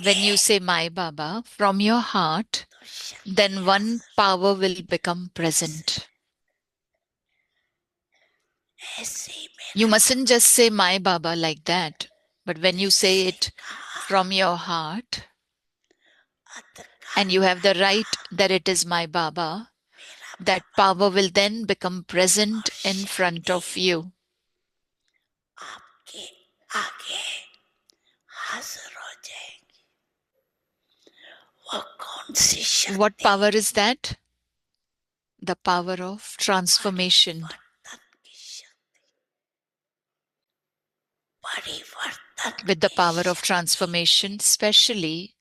When you say my Baba from your heart, then one power will become present. You mustn't just say my Baba like that, but when you say it from your heart, and you have the right that it is my Baba, that power will then become present in front of you. What power is that? The power of transformation. With the power of transformation, especially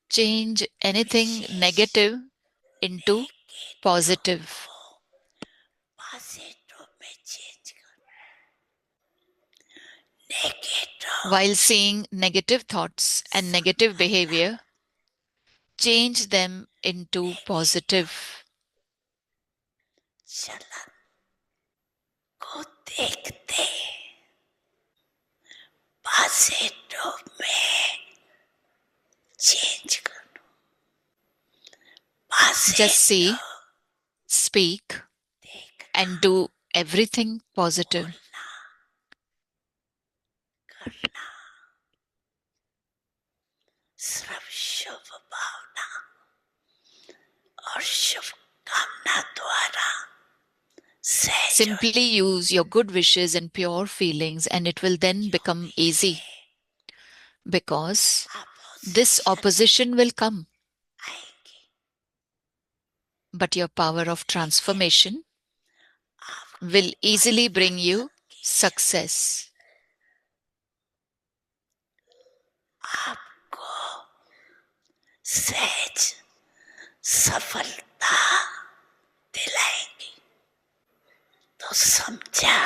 change anything negative into positive. While seeing negative thoughts and negative behavior, change them into positive. Just see, speak, and do everything positive. Simply use your good wishes and pure feelings, and it will then become easy. Because this opposition will come. But your power of transformation will easily bring you success.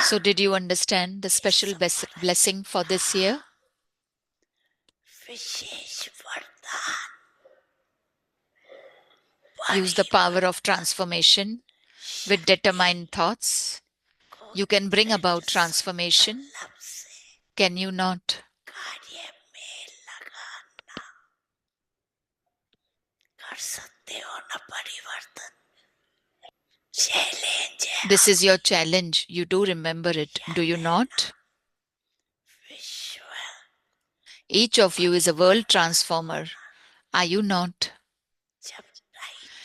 So did you understand the special blessing for this year? Use the power of transformation with determined thoughts. You can bring about transformation. Can you not? This is your challenge. You do remember it, do you not? Each of you is a world transformer. Are you not?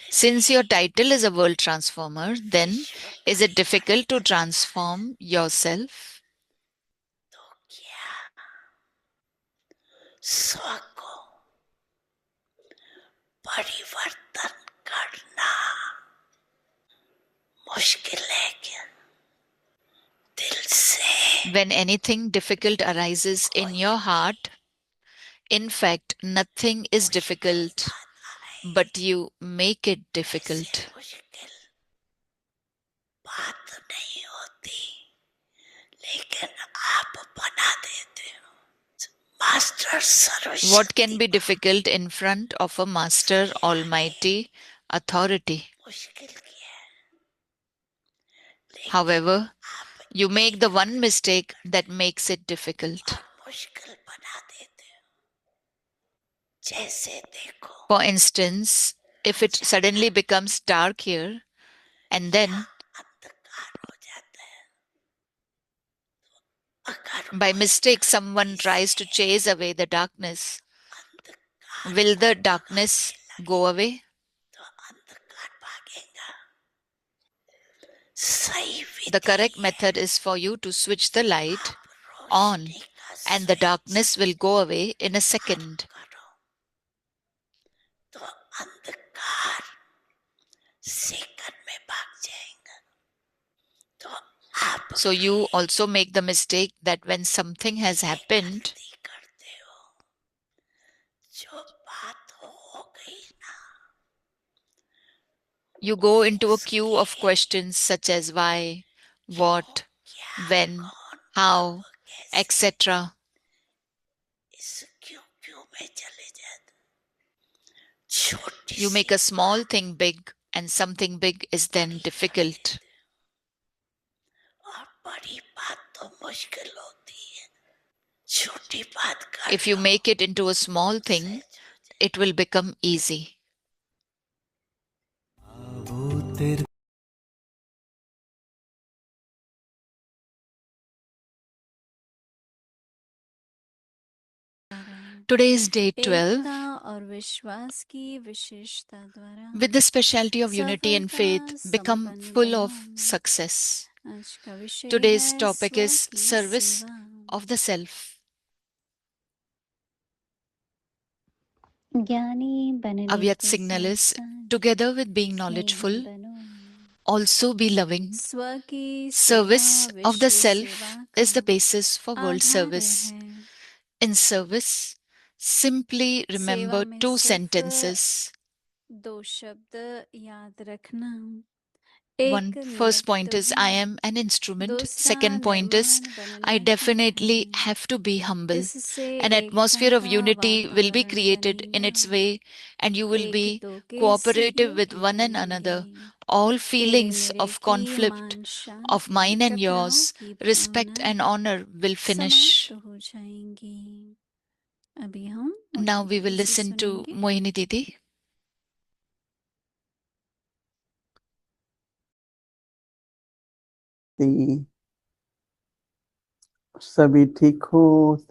Since your title is a world transformer, then is it difficult to transform yourself? When anything difficult arises in your heart, in fact, nothing is difficult, but you make it difficult. What can be difficult in front of a Master Almighty authority? However, you make the one mistake that makes it difficult. For instance, if it suddenly becomes dark here, and then by mistake someone tries to chase away the darkness, will the darkness go away? The correct method is for you to switch the light on, and the darkness will go away in a second. So you also make the mistake that when something has happened, you go into a queue of questions such as why, what, when, how, etc. You make a small thing big, and something big is then difficult. If you make it into a small thing, it will become easy. Today is day 12. With the specialty of unity and faith, become full of success. Today's topic is service of the self. Avyat signal is together with being knowledgeful, also be loving. Service of the self is the basis for world service. In service, simply remember two sentences. First point is I am an instrument. Second point is I definitely have to be humble. An atmosphere of unity will be created in its way, and you will be cooperative with one and another. All feelings of conflict of mine and yours, respect and honor will finish. Now we will listen to Mohini Didi. सभी ठीक हो,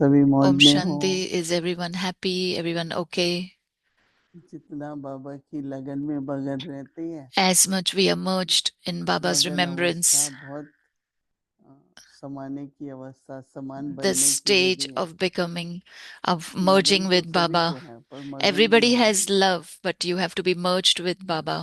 सभी मौज Om में हो। Shanti. Is everyone happy? Everyone okay? जितना बाबा की लगन में बगन रहते हैं, As much we are merged in Baba's remembrance, बहुत समाने की अवस्था, समान the बनने की stage विधि है। of becoming, of merging लगन तो with सभी Baba. को है, पर मगन Everybody भी है। has love, but you have to be merged with Baba,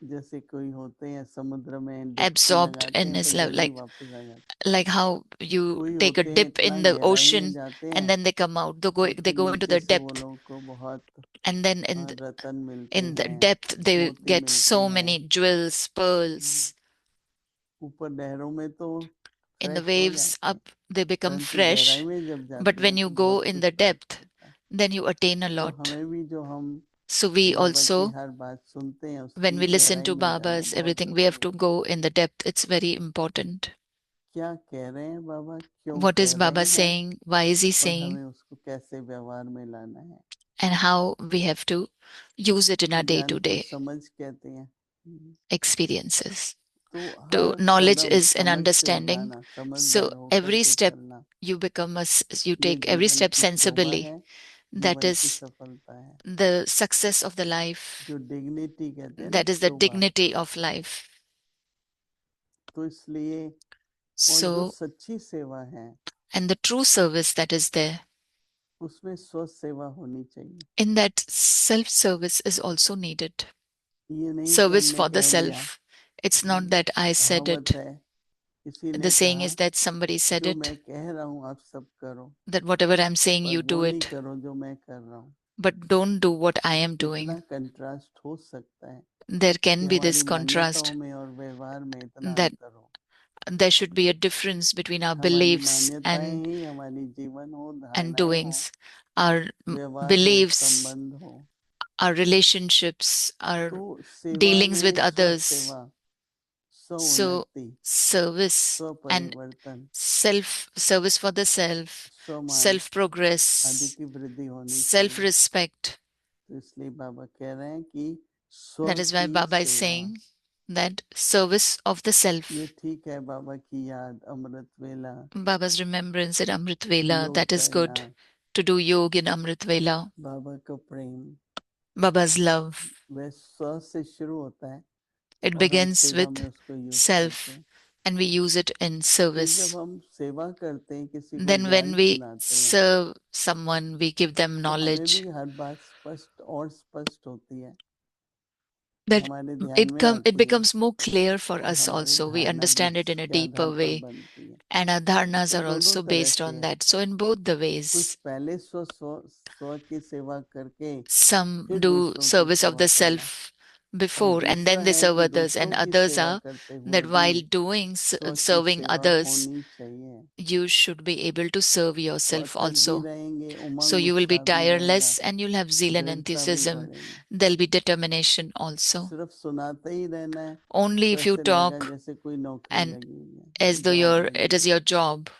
जैसे कोई होते हैं समुद्र में डुबकी absorbed लगाते in हैं तो his love, जल्दी वापस आ जाते हैं। like how you कोई take a होते हैं dip इतना in the गहराई में ocean जाते and हैं then they come out. They और go फिर into नीचे the से वो depth, लोगों को बहुत and then रतन मिलते in the हैं, depth they मोती get मिलते so हैं। many jewels, pearls. ऊपर लहरों में तो In the फ्रेश हो waves जाते हैं, up, they become परंतु गहराई fresh. में जब But जाते when हैं you तो go बहुत in कुछ the फर्क depth, होता है। then you attain a तो lot. हमें भी जो हम So we बाबा की also, हर बात सुनते हैं when we उसकी listen गहराई to में जाना Baba's बहुत everything, we जरूरी have to है। go in the depth. It's very important. क्या कह रहे हैं बाबा, क्यों What कह is रहे Baba हैं saying? Why is he और saying? हमें उसको कैसे व्यवहार में लाना है, And how we have to use it in our ज्ञान को day-to-day समझ कहते हैं। experiences. तो To her knowledge Kadam is an समझ से understanding. उठाना, So समझदार होकर every के step चलना, you become you ये take every जीवन step की शोभा sensibly. है, That जीवन की is सफलता है। the success of the life. जो डिग्निटी कहते हैं ना, That is the Shobha. dignity of life. तो इसलिए और जो So, सच्ची सेवा है and the true service that is there, उसमें स्व सेवा होनी चाहिए। in that self-service is also needed. ये नहीं कि Service हमने for the कह लिया, self. It's not that I said कहावत it. है, किसी ने The saying कहा is that somebody said जो it, मैं कह रहा हूँ आप सब करो, that whatever I'm saying, पर you वो do नहीं it, करो जो मैं कर रहा हूँ। but don't do what I am इतना doing. कंट्रास्ट हो सकता है There कि can be this हमारी contrast, मान्यताओं में और व्यवहार में इतना that अंतर हो। there should be a difference between our हमारी beliefs मान्यताएं ही हमारी जीवन हो, and धारणाएं हो, doings, our व्यवहार हो, beliefs, संबंध हो। our relationships, our तो सेवा dealings with में स्व others. सेवा, स्व So, उन्नति, service स्व and परिवर्तन, service for the self, स्वमान self आदि progress, की वृद्धि होनी self चाहिए। respect. तो इसलिए बाबा कह रहे हैं कि स्व That is why की Baba is सेवा। saying that service of the ये self. ठीक है, बाबा की याद, अमृत वेला, Baba's remembrance at Amrit Vela, योग that is करना, good. To do yoga in Amrit Vela. बाबा का प्रेम, Baba's love. वह स्व से शुरू होता है It और हम begins सेवा में with उसको यूज करते self हैं। and we use it in फिर service. जब हम सेवा करते हैं, किसी को Then ज्ञान when we सुनाते हैं, serve someone, we give them तो हमें knowledge. भी हर बात स्पष्ट और स्पष्ट होती है, That हमारे ध्यान में it आती है becomes more clear for और us हमारी also. We धारणा भी understand it in a उसके आधार deeper पर way. बनती है। And our dharnas तो are दोनों also तरह based से on है, that. So in both the कुछ ways, पहले स्व स्व स्व की सेवा करके some फिर do दूसरों की service of सेवा the करना, self और before and दूसरा then they है serve कि others, and दूसरों की others सेवा are करते हुए that भी while doing स्व की serving सेवा others, होनी चाहिए। you should be able to serve तो yourself अथक भी also. रहेंगे, So Umang you will be उत्साह भी रहेगा, tireless and you'll have zeal and दृढ़ता भी enthusiasm. बढ़ेगी। There'll be determination also. सिर्फ सुनाते ही रहना है Only तो if you ऐसे लगेगा talk जैसे कोई नौकरी and लगी हुई है, as though जॉब it लगी is हुई your है। job,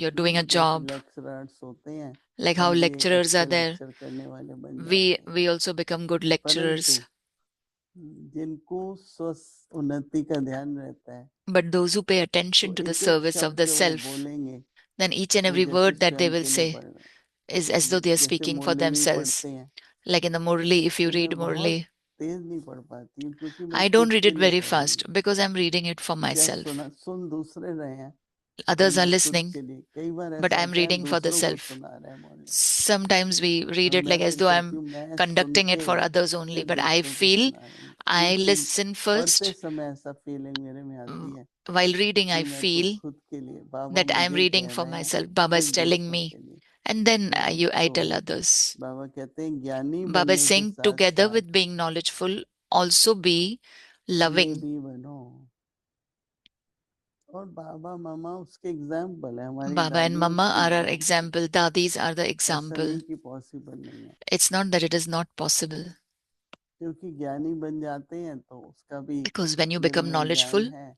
you're doing a जैसे job, लेक्चरर्स होते हैं, like how हम भी एक lecturers are अच्छे there, लेक्चर करने वाले बन we जाते हैं। we also become good lecturers. परंतु जिनको स्वस्थ उन्नति का ध्यान रहता है, But those who pay तो attention to the एक एक service of the शब्द वो self, बोलेंगे then each and वो every जैसे word that they स्वयं will के लिए say पढ़ रहे is as though हैं। they are जैसे speaking for मुरली themselves. पढ़ते हैं, Like in the Murli, if you तो मैं read बहुत Murli, तेज नहीं पढ़ पाती हूँ क्योंकि मैं I don't खुद read के it लिए very पढ़ रही fast हूँ। because I'm reading it for या myself. सुन दूसरे रहे हैं, पर Others are मैं खुद listening, के लिए, कई बार but ऐसा I'm होता है reading for the दूसरों को self. सुना रहे हैं मुरली, Sometimes we read और it मैं like as फिर though कहती I'm हूँ मैं सुन conducting it के for others only, फिर but I दूसरों को feel सुना रही हूँ। I सुन listen पढ़ते first. समय ऐसा फीलिंग मेरे में आती है While reading, कि I मैं तो feel खुद के लिए, बाबा that I'm मुझे reading कह for रहे हैं, myself. Baba is फिर telling दूसरों me, के लिए। and then I tell तो others. बाबा कहते हैं ज्ञानी Baba is बनने के saying, साथ together साथ with being knowledgeful, also be स्नेह loving. भी बनो। और बाबा मामा उसके एग्जाम्पल है, हमारी Baba and दादी Mama उसकी are our example. example. Dadis are the ऐसा example. नहीं कि पॉसिबल नहीं है, It's not that it is not possible. क्योंकि ज्ञानी बन जाते हैं तो उसका भी Because when you दिल become में ज्ञान knowledgeful, है,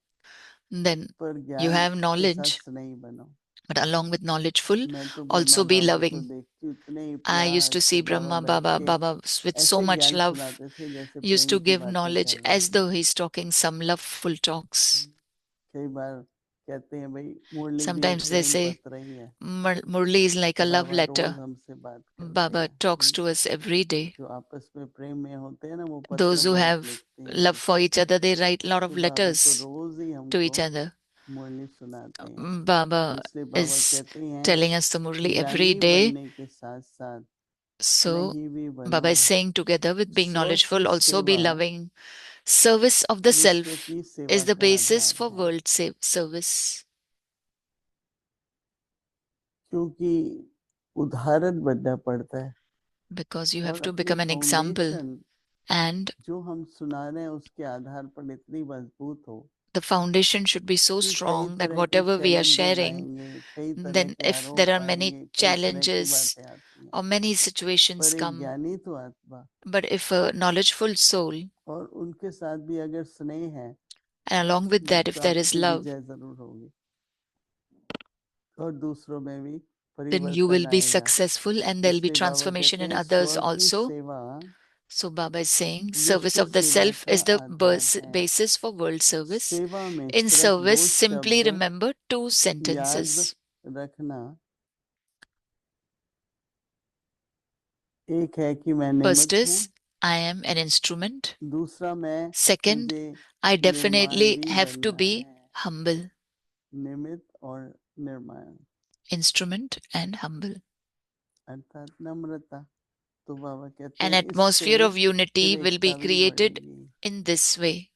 then पर you ज्ञान have के साथ knowledge. स्नेही बनो। But along with knowledgeful, मैं तो ब्रह्मा also be बाबा को loving. देखती हूँ, इतने I used प्यार to से see बाबा Brahma बैठ Baba, के Baba with so ऐसे much ज्ञान love, सुनाते थे जैसे used प्रेम to की give बातें knowledge कर रहे as हैं। though he's talking some loveful talks. कई बार कहते हैं भाई मुरली भी एक Sometimes they प्रेम say पत्र ही है, Murli is like a love Baba rose letter. हमसे बात करते Baba हैं। talks to us every day. जो आपस में प्रेम में होते हैं ना वो Those पत्र who बहुत have लिखते हैं love for हमको। each other, they write a lot तो of बाबा तो letters रोज ही to हमको each other. मुरली सुनाते हैं। तो Baba इसलिए बाबा is कहते हैं telling us the Murli every ज्ञानी day. बनने के साथ साथ So स्नेही भी बनो। Baba is saying, together with being स्व की knowledgeful, also be सेवा loving. Service of the विश्व self की सेवा is the का basis आधार for है, world service. क्योंकि उदाहरण बनना पड़ता है Because you have और to अपनी become an example, foundation and जो हम सुना रहे हैं उसके आधार पर इतनी मजबूत हो the foundation should be so कि कई strong that तरह के whatever we are challenges sharing, आएंगे, कई तरह then के if there are आरोप many आएंगे, कई तरह की challenges बातें आती हैं, or many situations पर एक come, ज्ञानी तो आत्मा but if a knowledgeful soul, और उनके साथ भी अगर स्नेह है and along with that, if तो there is आपकी love, विजय जरूर होगी और दूसरों में भी then you परिवर्तन will be आएगा। successful and there'll be इसलिए बाबा transformation कहते in हैं others स्व की also. सेवा So Baba is saying service विश्व of the सेवा self का is the आधार है। basis for world service. सेवा में In सिर्फ service, दो simply शब्द remember two याद sentences. रखना, एक है कि मैं First निमित्त हूँ, is, I am an instrument. दूसरा Second, मुझे I निर्माण definitely भी have to बनना be है। humble. निमित्त और निर्माण Instrument and humble. अर्थात नम्रता। तो बाबा कहते An हैं इससे atmosphere of फिर unity will be एकता भी created बढ़ेगी। in this way,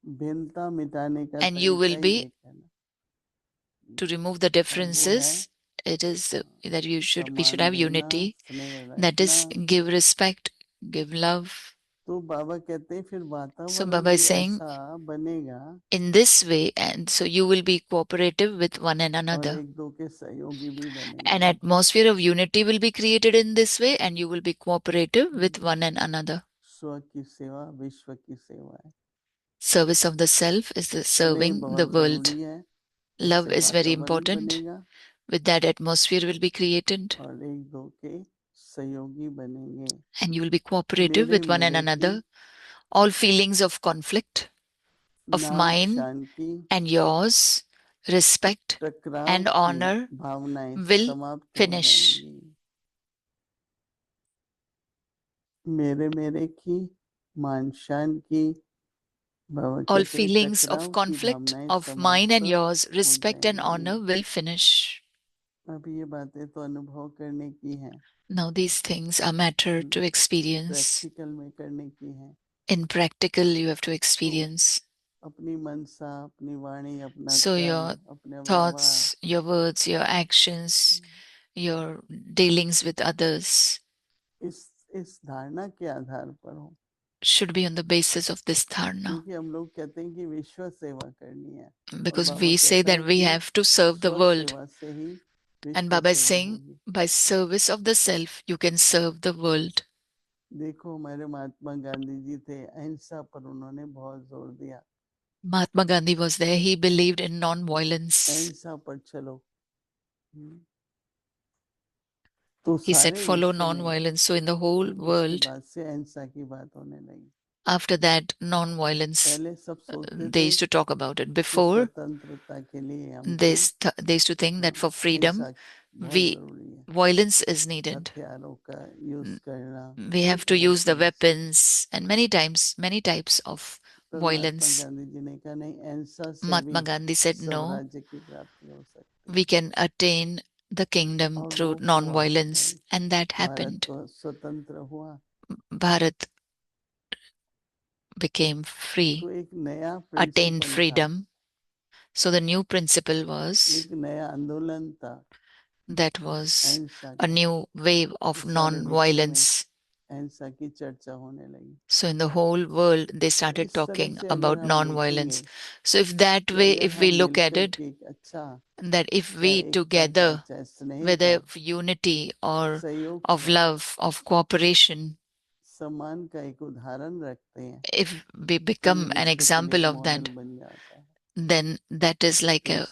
भिन्नता मिटाने का and you तरीका will ही be एक है ना, to remove the और वो है differences. It is that we should सम्मान have देना, unity. स्नेह That रखना। is, give respect, give love. तो बाबा कहते हैं फिर So वातावरण Baba is भी saying, ऐसा बनेगा in this way, and so you will be cooperative with one and और another. एक दो के सहयोगी भी An बनेंगे। atmosphere of unity will be created in this way, and you will be cooperative with one and another. स्व की सेवा विश्व की सेवा है। Service of the self is the स्नेह serving the बहुत world. जरूरी है, Love इससे is very वातावरण important. बनेगा With that, atmosphere will be created, और एक दो के सहयोगी बनेंगे। and you will be cooperative मेरे with one and मेरे की another. All feelings of conflict, of नाम mine Shanti and yours, respect टकराव and की honor भावनाएं will समाप्त हो finish. जाएंगी। मेरे मेरे की मान शान की, बाबा All कहते हैं feelings of टकराव की conflict भावनाएं of mine समाप्त and yours, हो respect and जाएंगी। honor will finish. अब ये बातें तो अनुभव करने की हैं, Now these things are matter to experience. Practical में करने की हैं। In practical, you have to तो experience. अपनी मनसा, अपनी वाणी, अपना So कर्म, your अपना व्यवहार thoughts, your words, your actions, your dealings with others इस धारणा के आधार पर हो, should be on the basis of this dharana. क्योंकि हम लोग कहते हैं कि विश्व सेवा करनी है और Because बाबा we say कहता है that we कि have to serve the स्व world. सेवा से ही And विश्व Baba is सेवा saying, होगी। by service of the self, you can serve the world. देखो हमारे महात्मा गांधी जी थे, अहिंसा पर उन्होंने बहुत जोर दिया। Mahatma Gandhi was there. He believed in non-violence. अहिंसा पर चलो, He said, follow non-violence. So in the whole world, after that, non-violence, they used to talk about it. Before, they used to think that for freedom, violence is needed. We have to use the weapons and many types of violence. Mahatma Gandhi said, no, we can attain the kingdom through non-violence, and that happened. Bharat became free, attained freedom. So the new principle was that was a new wave of non-violence. So in the whole world, they started talking about non-violence. So if that way, if we look at it, that if we together, whether of unity or of love, of cooperation, if we become an example of that, then that is like a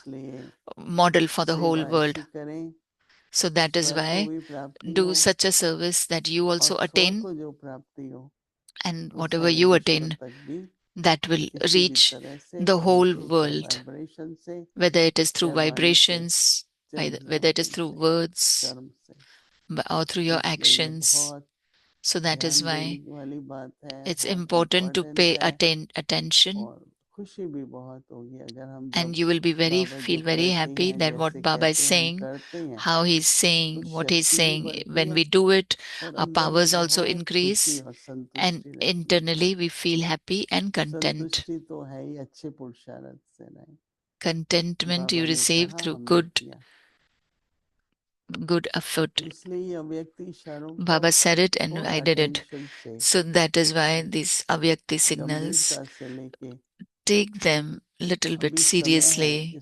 model for the whole world. So that is why do such a service that you also attain, and whatever you attain, that will reach the whole world, whether it is through vibrations, whether it is through words or through your actions. So that is why it's important to pay attention, and you will be feel very happy that what Baba is saying, how he's saying, what he's saying. When we do it, our powers also increase, and internally we feel happy and content. Contentment you receive through good effort. Baba said it and I did it. So that is why these avyakti signals, take them little bit seriously.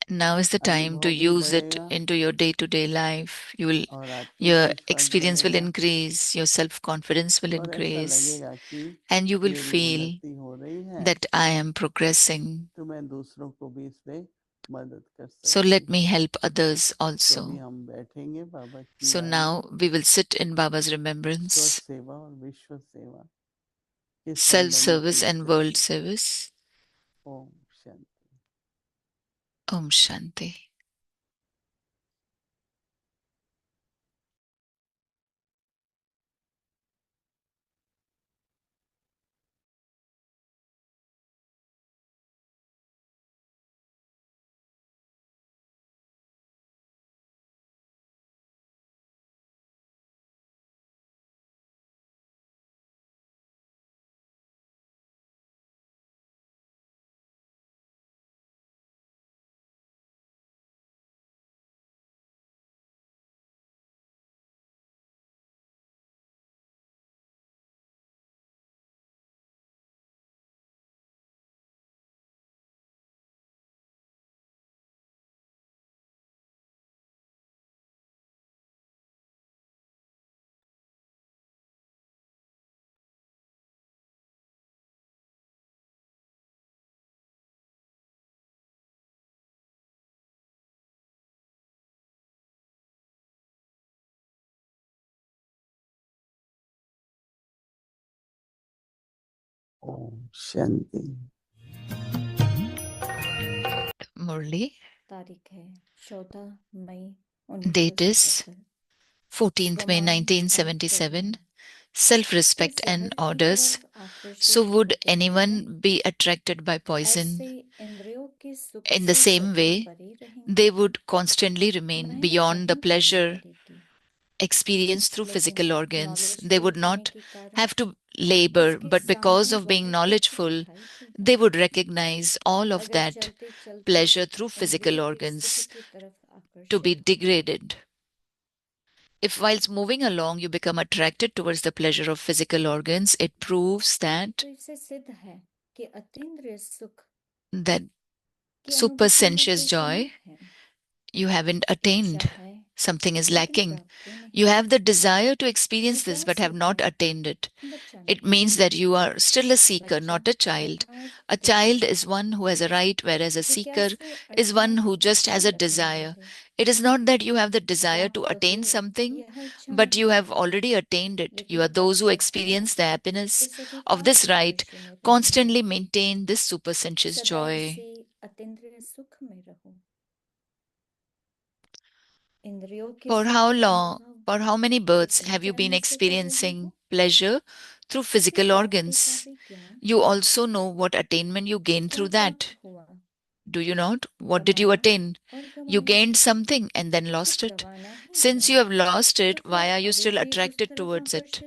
Now is the time to use it into your day-to-day life. Your experience will increase, your self-confidence will increase, and you will feel that I am progressing. So let me help others also. So now we will sit in Baba's remembrance, self-service and world service. Om Shanti. Om Shanti. Murli. Date is 14th May 1977. Self-respect and orders. So would anyone be attracted by poison? In the same way, they would constantly remain beyond the pleasure experienced through physical organs. They would not have to labor, but because of being knowledgeful, they would recognize all of that pleasure through physical organs to be degraded. If whilst moving along you become attracted towards the pleasure of physical organs, it proves that super sensuous joy you haven't attained. Something is lacking. You have the desire to experience this but have not attained it. It means that you are still a seeker, not a child. A child is one who has a right, whereas a seeker is one who just has a desire. It is not that you have the desire to attain something, but you have already attained it. You are those who experience the happiness of this right, constantly maintain this supersensuous joy. For how long, for how many births have you been experiencing pleasure through physical organs? You also know what attainment you gained through that. Do you not? What did you attain? You gained something and then lost it. Since you have lost it, why are you still attracted towards it?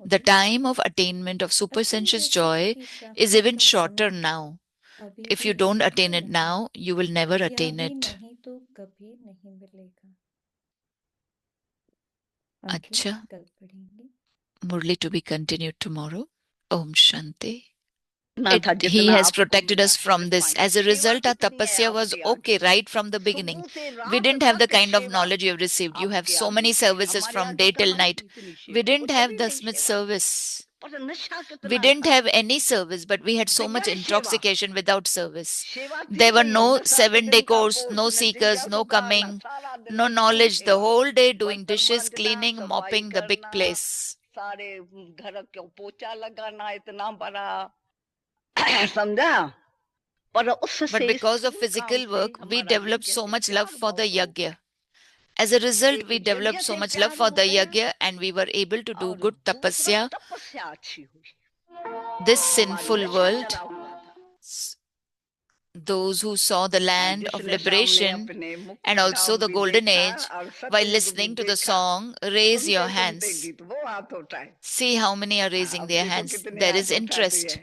The time of attainment of supersensuous joy is even shorter now. If you don't attain it now, you will never attain it. Acha. Murli to be continued tomorrow. Om Shanti. He has protected us from this. As a result, our tapasya was okay right from the beginning. We didn't have the kind of knowledge you have received. You have so many services from day till night. We didn't have the Smith service. We didn't have any service, but we had so much intoxication without service. There were no 7-day course, no seekers, no coming, no knowledge. The whole day doing dishes, cleaning, mopping the big place. But because of physical work, we developed so much love for the yajna. As a result, we developed so much love for the yajna and we were able to do good tapasya. This sinful world, those who saw the land of liberation and also the golden age, while listening to the song, raise your hands. See how many are raising their hands. There is interest.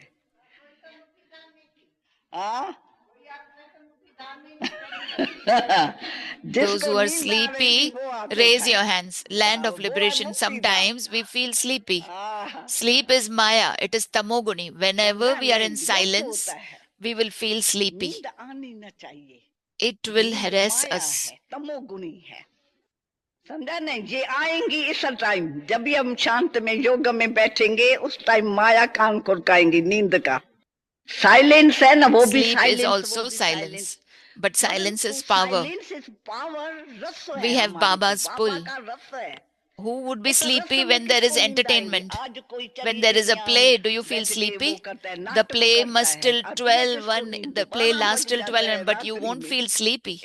Those who are sleepy, raise your hands. Land of liberation. Sometimes we feel sleepy. Sleep is Maya. It is Tamoguni. Whenever we are in silence, we will feel sleepy. It will harass us. समझा नहीं ये आएंगी इस time जब भी हम शांत में योग में बैठेंगे उस टाइम माया कान खुरकाएंगी नींद का साइलेंस है ना वो भी Sleep is also silence. But silence is power. We have Baba's pull. Who would be sleepy when there is entertainment? When there is a play, do you feel sleepy? The play must till 12, the play lasts till 12, but you won't feel sleepy.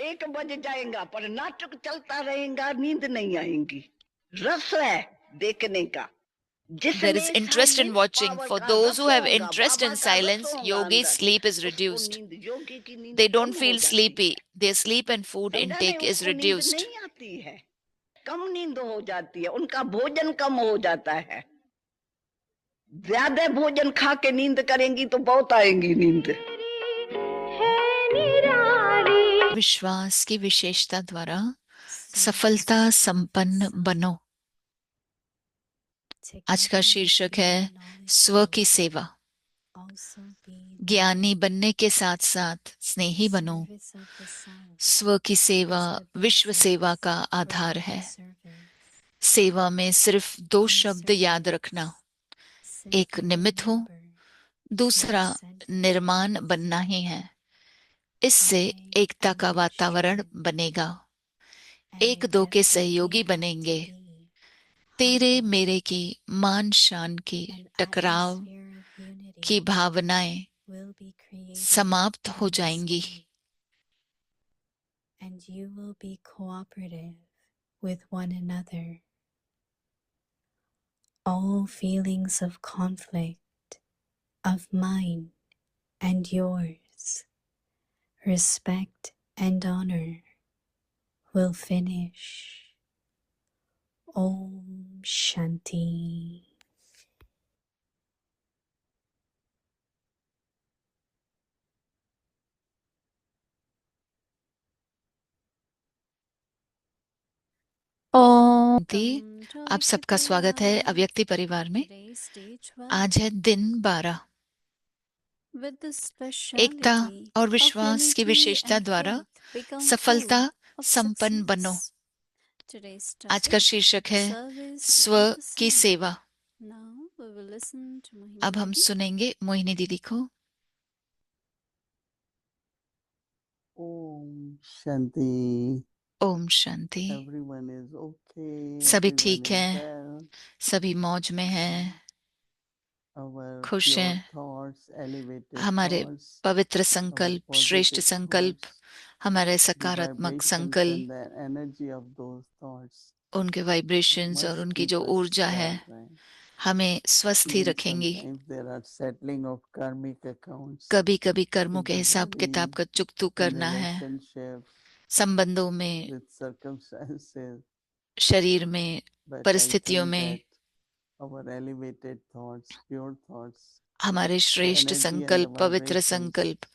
There is interest in watching. For those who have interest in silence, yogi's sleep is reduced. They don't feel sleepy. Their sleep and food intake is reduced. कम नींद हो जाती है उनका भोजन कम हो जाता है ज्यादा भोजन खा के नींद करेंगी तो बहुत आएंगी नींद विश्वास की विशेषता द्वारा सफलता संपन्न बनो। आज का शीर्षक है स्व की सेवा। ज्ञानी बनने के साथ साथ स्नेही बनो। स्व की सेवा विश्व सेवा का आधार है। सेवा में सिर्फ 2 शब्द याद रखना, एक निमित्त हो, दूसरा निर्माण बनना ही है। इससे एकता का वातावरण बनेगा, एक दो के सहयोगी बनेंगे। तेरे मेरे की मान शान की टकराव की भावनाएं समाप्त हो जाएंगी। And you will be cooperative with one another. All feelings of conflict, of mine and yours, respect and honor will finish. Om Shanti. आप सबका स्वागत है अव्यक्ति परिवार में। आज है दिन 12। एकता और विश्वास की विशेषता द्वारा सफलता संपन्न बनो। Today's आज का topic, शीर्षक है service स्व of the की self. सेवा। Now we will listen to Mohini अब हम Didi. सुनेंगे मोहिनी दीदी को। Om Shanti. Om Shanti. Everyone is okay. सभी Everyone ठीक is है, well. सभी मौज में हैं, Our खुश pure हैं। thoughts, elevated हमारे thoughts, पवित्र our संकल्प, श्रेष्ठ positive संकल्प, thoughts, हमारे the सकारात्मक vibrations संकल्प, and the energy of those thoughts उनके वाइब्रेशंस और must उनकी keep जो us ऊर्जा है well, right? हमें स्वस्थ ही Even रखेंगी। sometimes there are settling of karmic accounts कभी कभी कर्मों in के the हिसाब किताब body, का चुकतू in करना है, relationships, संबंधों में, with circumstances. शरीर में, But I परिस्थितियों think में। that our elevated thoughts, pure thoughts, हमारे the श्रेष्ठ energy and the संकल्प, पवित्र vibrations संकल्प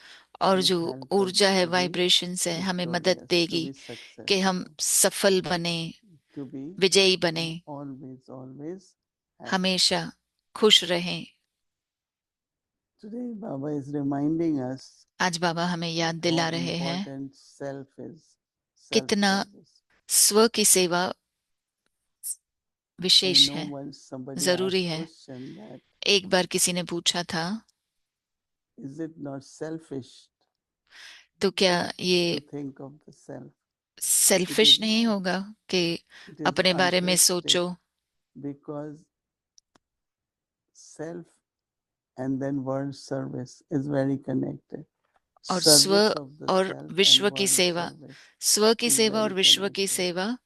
और will जो help us ऊर्जा है, to be वाइब्रेशंस है, हमें मदद victorious, to देगी be कि हम successful, सफल बने, to be विजयी बने, always, always happy. हमेशा खुश रहें। Today Baba is reminding us आज बाबा हमें याद how दिला रहे हैं important self is, कितना self-service. स्व की सेवा I विशेष know है, once somebody जरूरी asked है। question that एक बार किसी ने पूछा था, is it not selfish तो क्या to ये think of the self? Selfish नहीं होगा कि It is अपने बारे में altruistic सोचो? because self and then world service is very connected. और स्व Service of the और self and विश्व की world सेवा, service स्व की is सेवा और very विश्व की connected. सेवा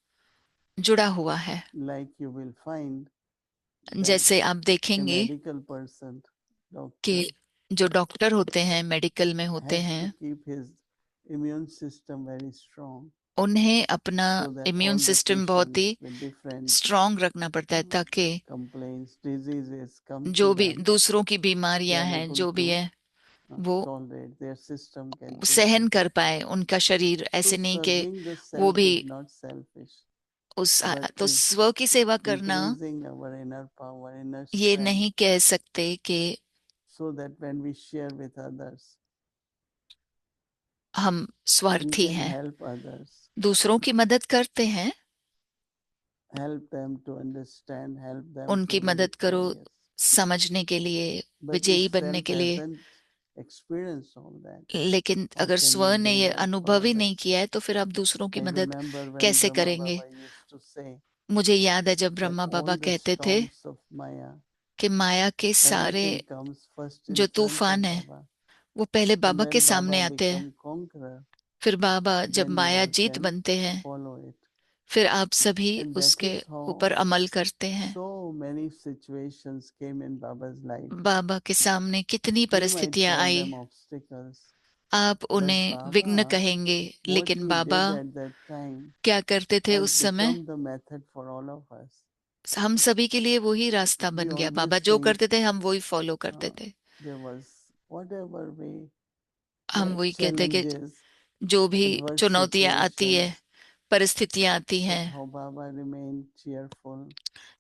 जुड़ा हुआ है। Like you will find that जैसे आप a देखेंगे medical person, कि doctor, जो डॉक्टर होते हैं, मेडिकल में होते has to हैं, keep his immune system very strong उन्हें अपना so that immune all the system बहुत ही patients with different स्ट्रांग रखना पड़ता है ताकि complaints, diseases come जो to भी them, दूसरों की they बीमारियां are हैं, able जो भी to है, वो tolerate, their system can take सहन it. कर पाए उनका शरीर। So ऐसे नहीं कि serving the वो self भी is not selfish, उस but तो is स्व की सेवा करना increasing our inner power, inner ये strength, नहीं कह सकते कि so that when we share with others, हम we स्वार्थी can हैं। help others, दूसरों की मदद करते हैं, help them to understand, help them उनकी to be मदद करो victorious. समझने के लिए, But if विजयी बनने self के लिए। hasn't experienced all that, लेकिन how अगर can स्व you ने do ये that for अनुभव ही नहीं others? किया है तो फिर आप दूसरों की I मदद remember when कैसे Brahma करेंगे? Baba used to say मुझे याद है जब that Brahma Baba all the कहते थे storms of Maya, कि माया के सारे everything comes first in जो front तूफान of है Baba. वो पहले And बाबा के when सामने Baba आते हैं, become conqueror, फिर बाबा जब then you Maya all Jeet can बनते हैं, follow it. फिर आप सभी And that उसके is how ऊपर अमल करते हैं। so many situations came in Baba's life. बाबा के सामने कितनी We might परिस्थितियां call आई, them obstacles, आप but उन्हें विघ्न Baba, कहेंगे, what लेकिन he Baba did at that time क्या करते थे has उस समय? become the method for all of us. हम सभी के लिए वही रास्ता We बन गया। always बाबा जो think करते थे हम वही फॉलो करते थे। there was whatever way, हम the वही कहते कि challenges, जो भी adverse चुनौतियां आती है, situations, परिस्थितियां आती but हैं, how Baba remained cheerful,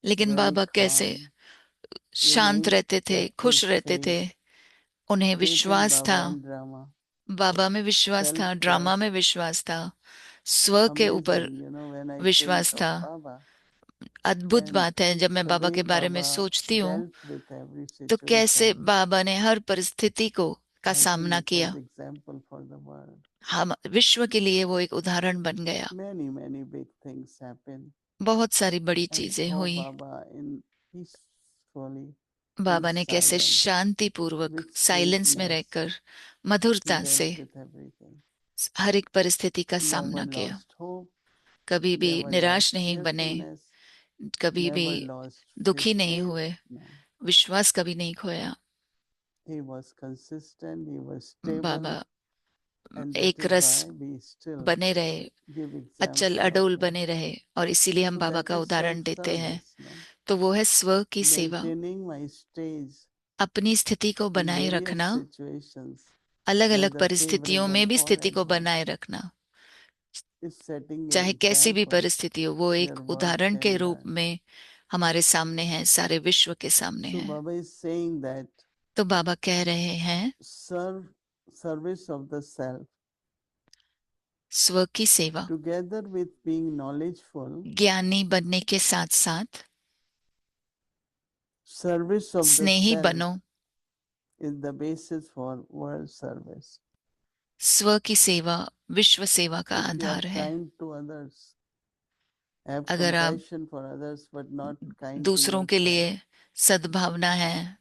लेकिन very बाबा कैसे calm, शांत remained रहते थे, kept खुश his रहते थे। faith, उन्हें faith in विश्वास था, Baba and drama, बाबा में विश्वास था, ड्रामा self-trust. में विश्वास था, स्व के ऊपर Amazing, when I विश्वास think of था। Baba अद्भुत and बात है जब मैं the बाबा way के बारे में Baba सोचती हूँ dealt with every तो कैसे situation, बाबा ने हर परिस्थिति को का I think सामना it किया। was example for the world. हम विश्व के लिए वो एक उदाहरण बन गया। Many, many big things happen. बहुत सारी बड़ी And चीजें how हुई। Baba in peacefully, in बाबा ने कैसे silence, शांति पूर्वक with साइलेंस में sweetness, रहकर he मधुरता से dealt with everything. हर एक परिस्थिति का Never सामना किया। lost hope, कभी भी never निराश lost नहीं बने, cheerfulness, कभी भी never lost दुखी his नहीं faith. हुए, No. विश्वास कभी नहीं खोया। He was consistent, he was stable, Baba and that एक is रस why we still बने रहे, give अचल example of अडोल that. बने रहे, और इसीलिए हम So बाबा that का is उदाहरण देते हैं। self-service, no? तो वो है स्व की सेवा। Maintaining my stage अपनी स्थिति को in बनाए various रखना, situations, अलग अलग whether परिस्थितियों favorable में भी or स्थिति को adverse, बनाए रखना, is setting an चाहे कैसी भी example परिस्थिति हो, वो एक where world उदाहरण के can रूप learn. में हमारे सामने है, सारे विश्व के सामने So है। Baba is saying that तो बाबा कह रहे हैं service of the self स्व की सेवा, together with being knowledgeful, ज्ञानी बनने के साथ साथ service of the Snehi self बनो। is the basis for world service. स्व की सेवा विश्व सेवा का If you are आधार है। kind to others, have अगर आप compassion for others but not kind to दूसरों के लिए yourself. सद्भावना है,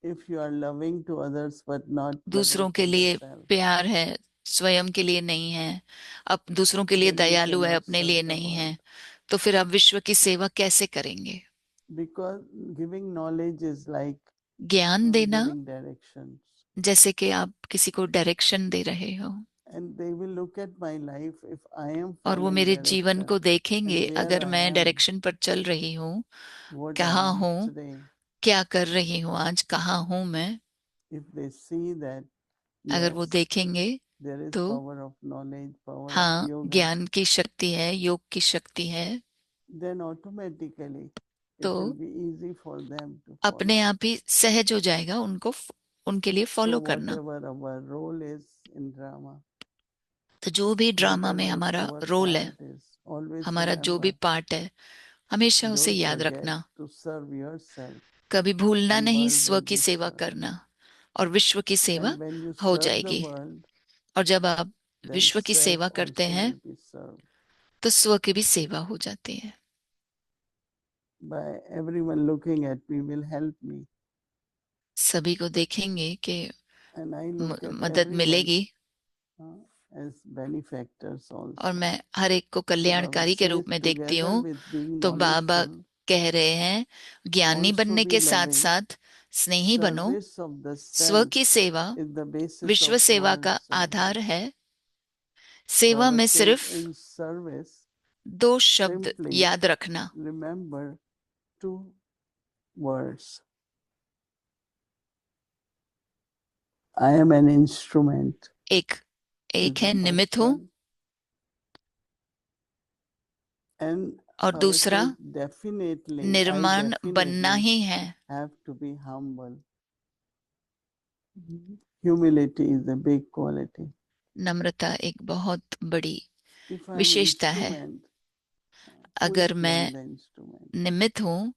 If you are loving to others but not दूसरों loving के for लिए yourself, प्यार है, स्वयं के लिए नहीं है, अब दूसरों के लिए then you दयालु है, cannot अपने serve लिए the नहीं है, world. तो फिर आप विश्व की सेवा कैसे करेंगे? Because giving knowledge is like ज्ञान देना giving directions. जैसे कि आप किसी को डायरेक्शन दे रहे हो, And they will look at my life if I am और वो following मेरे जीवन को direction देखेंगे and where अगर I मैं am, डायरेक्शन पर चल रही हूँ, what I कहाँ am हूँ, today. क्या कर रही हूँ आज, कहाँ हूँ मैं। If they see that अगर वो yes, देखेंगे there is तो power of knowledge, power of हाँ, yoga, ज्ञान की शक्ति है, योग की शक्ति है, then automatically it तो will be easy for them to अपने follow. आप ही सहज हो जाएगा उनको उनके लिए फॉलो So करना। whatever our role is in drama, तो जो भी ड्रामा में whatever हमारा our रोल है, part is, always हमारा जो भी remember, पार्ट है, हमेशा उसे don't याद forget रखना, to serve yourself कभी भूलना and नहीं world स्व will की be सेवा served. करना, और विश्व की सेवा And when you हो serve the जाएगी। world, और जब आप then विश्व की self सेवा करते also हैं will be served तो स्व की भी सेवा हो जाती है। by everyone looking at me will help me. सभी को देखेंगे कि And I look at मदद everyone मिलेगी, as benefactors और also. मैं हर एक को So Baba कल्याणकारी के says रूप में देखती together हूँ। with being तो बाबा knowledgeful, कह रहे हैं ज्ञानी also बनने be के साथ loving. साथ स्नेही बनो। Service of the स्व self की सेवा is the basis विश्व of सेवा world का आधार service. है। सेवा Baba में says सिर्फ in service, दो शब्द simply याद रखना। remember two words. I am an instrument. एक is है the निमित्त first हूँ, one. And और Baba दूसरा says definitely, I निर्माण बनना definitely ही है। have to be humble. Humility is a big quality. नम्रता एक बहुत बड़ी If I am विशेषता है। instrument, who is अगर playing मैं the instrument? निमित्त हूँ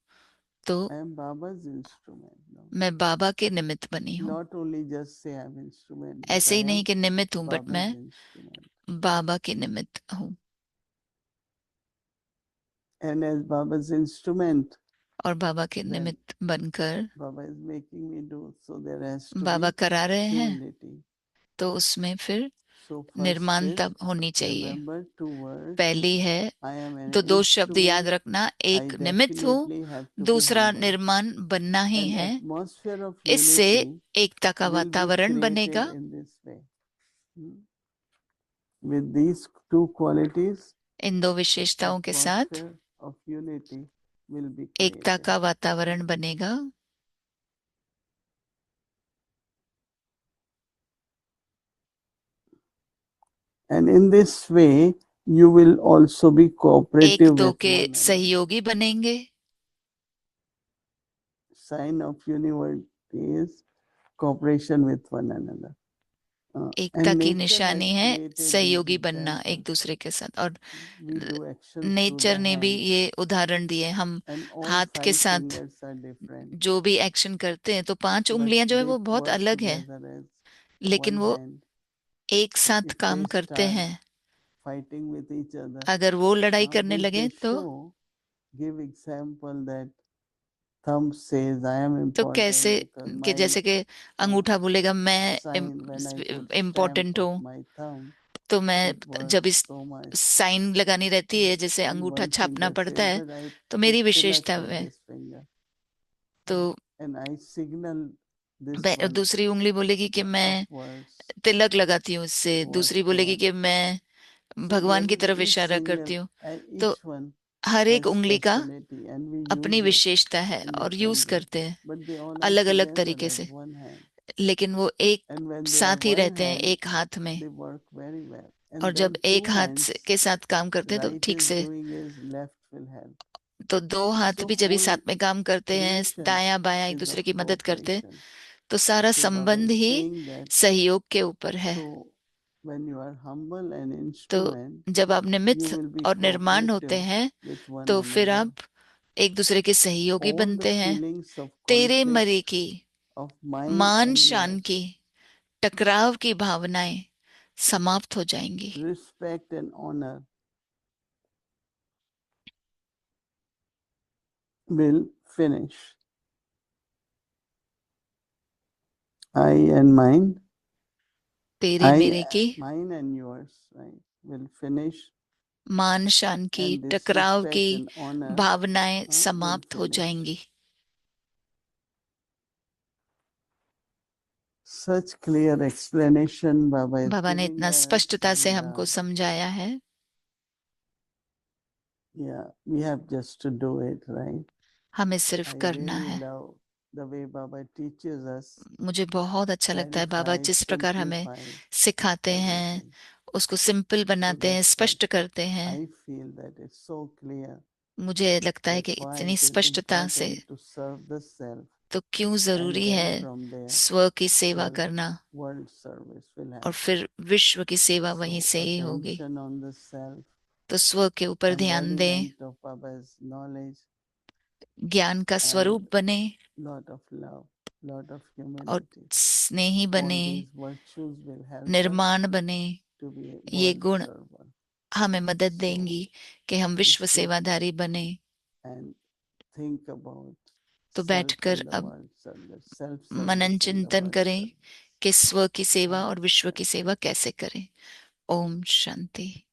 तो I am Baba's instrument. No? मैं बाबा के निमित्त बनी हूँ। Not only just say I am instrument, but ऐसे I ही नहीं am कि निमित्त हूँ, बट Baba's मैं instrument. बाबा के निमित्त हूँ। And as Baba's instrument, और बाबा के then निमित्त बनकर Baba is making me do. So there has to Baba be करा रहे हैं, humility. तो उसमें फिर So first निर्माणता is होनी चाहिए। remember two words. पहली है I am an तो दो शब्द याद instrument. रखना, I एक निमित्त हूँ, definitely have to be दूसरा humble. निर्माण बनना ही An है। atmosphere of इससे unity एकता का will be वातावरण created बनेगा। in this way. With these two qualities, इन दो विशेषताओं के साथ atmosphere of unity will be Ekta created. का वातावरण बनेगा। And in this way, you will also be एक cooperative दो with के one another. सहयोगी बनेंगे। Sign of unity is cooperation with one another. Ekta And की nature निशानी has है created these सहयोगी बनना एक examples. दूसरे के साथ। और We do actions through nature the ने भी hands, ये उदाहरण दिए। हम and all हाथ के 5 साथ fingers are different, जो भी एक्शन करते हैं तो 5 but उंगलियां जो है they वो बहुत work अलग है, together as लेकिन one वो hand. एक साथ If काम they करते start हैं। fighting with each other, अगर वो लड़ाई करने then लगे they तो show, give example that thumb says I am कैसे important because कि my जैसे कि अंगूठा बोलेगा मैं sign, when I put stamp important of हूँ, my thumb, तो मैं it जब works इस so much. साइन लगानी रहती है, जैसे And अंगूठा one छापना finger पड़ता says है, that I तो put मेरी tilak विशेषता of है। this finger, तो and I signal this one दूसरी उंगली बोलेगी कि मैं upwards, तिलक लगाती हूँ इससे, towards दूसरी बोलेगी God. कि मैं So भगवान there की is तरफ each इशारा करती signal, हूँ। and तो each one हर एक has उंगली का speciality, and we अपनी use it विशेषता है in और यूज different ways. करते हैं But they all are अलग अलग together तरीके as से, one hand. लेकिन वो एक And when they are साथ ही one रहते हैं, hand, एक हाथ में। they work very well. और And जब when two एक हाथ hands, के साथ काम करते हैं तो right ठीक is से, doing is left will help. तो दो हाथ So भी जब भी whole साथ में काम करते हैं, creation दायां बायां एक is दूसरे of की मदद करते हैं, cooperation. तो सारा So Baba संबंध is ही saying that. सहयोग के ऊपर है। So when you are humble and तो instrument, जब आप you निमित्त will be और निर्माण होते cooperative हैं with one तो फिर another. आप एक दूसरे के सहयोगी All the बनते हैं। feelings of तेरे मरे conflict की, of mine मान and शान yours, की, टकराव की भावनाएं समाप्त हो जाएंगी। respect and honor will finish. I and mine, तेरे मेरे की, mine and yours, right, will finish, मान शान की, and this टकराव respect की and honor भावनाएं will समाप्त हो finish. जाएंगी। Such clear explanation Baba is बाबा ने giving इतना us, स्पष्टता से and, हमको समझाया है। yeah, we have just to do it, right? हमें सिर्फ I करना really है। love the way Baba teaches us, मुझे बहुत अच्छा लगता है बाबा clarifies, जिस प्रकार हमें simplifies सिखाते हैं, everything. उसको सिंपल So बनाते हैं, that's what स्पष्ट करते हैं। I feel that it's so clear. मुझे लगता है कि That's why इतनी it is स्पष्टता से important to serve the self, तो क्यों and जरूरी then है from there स्व की सेवा your करना, world service will और happen. फिर विश्व की सेवा वहीं So से ही होगी। attention on the self, तो स्व के ऊपर ध्यान दें, embodiment of Baba's knowledge, ज्ञान का and स्वरूप बने lot of love, lot of और humility. स्नेही All बने, these virtues will help us निर्माण बने। to be a ये world गुण server. हमें मदद So देंगी कि हम we विश्व sit सेवाधारी बने। and think about तो self बैठकर in the अब world service, self Manan service in the चिंतन world करें service. कि स्व की सेवा और विश्व की Amen. सेवा कैसे करें। ओम शांति।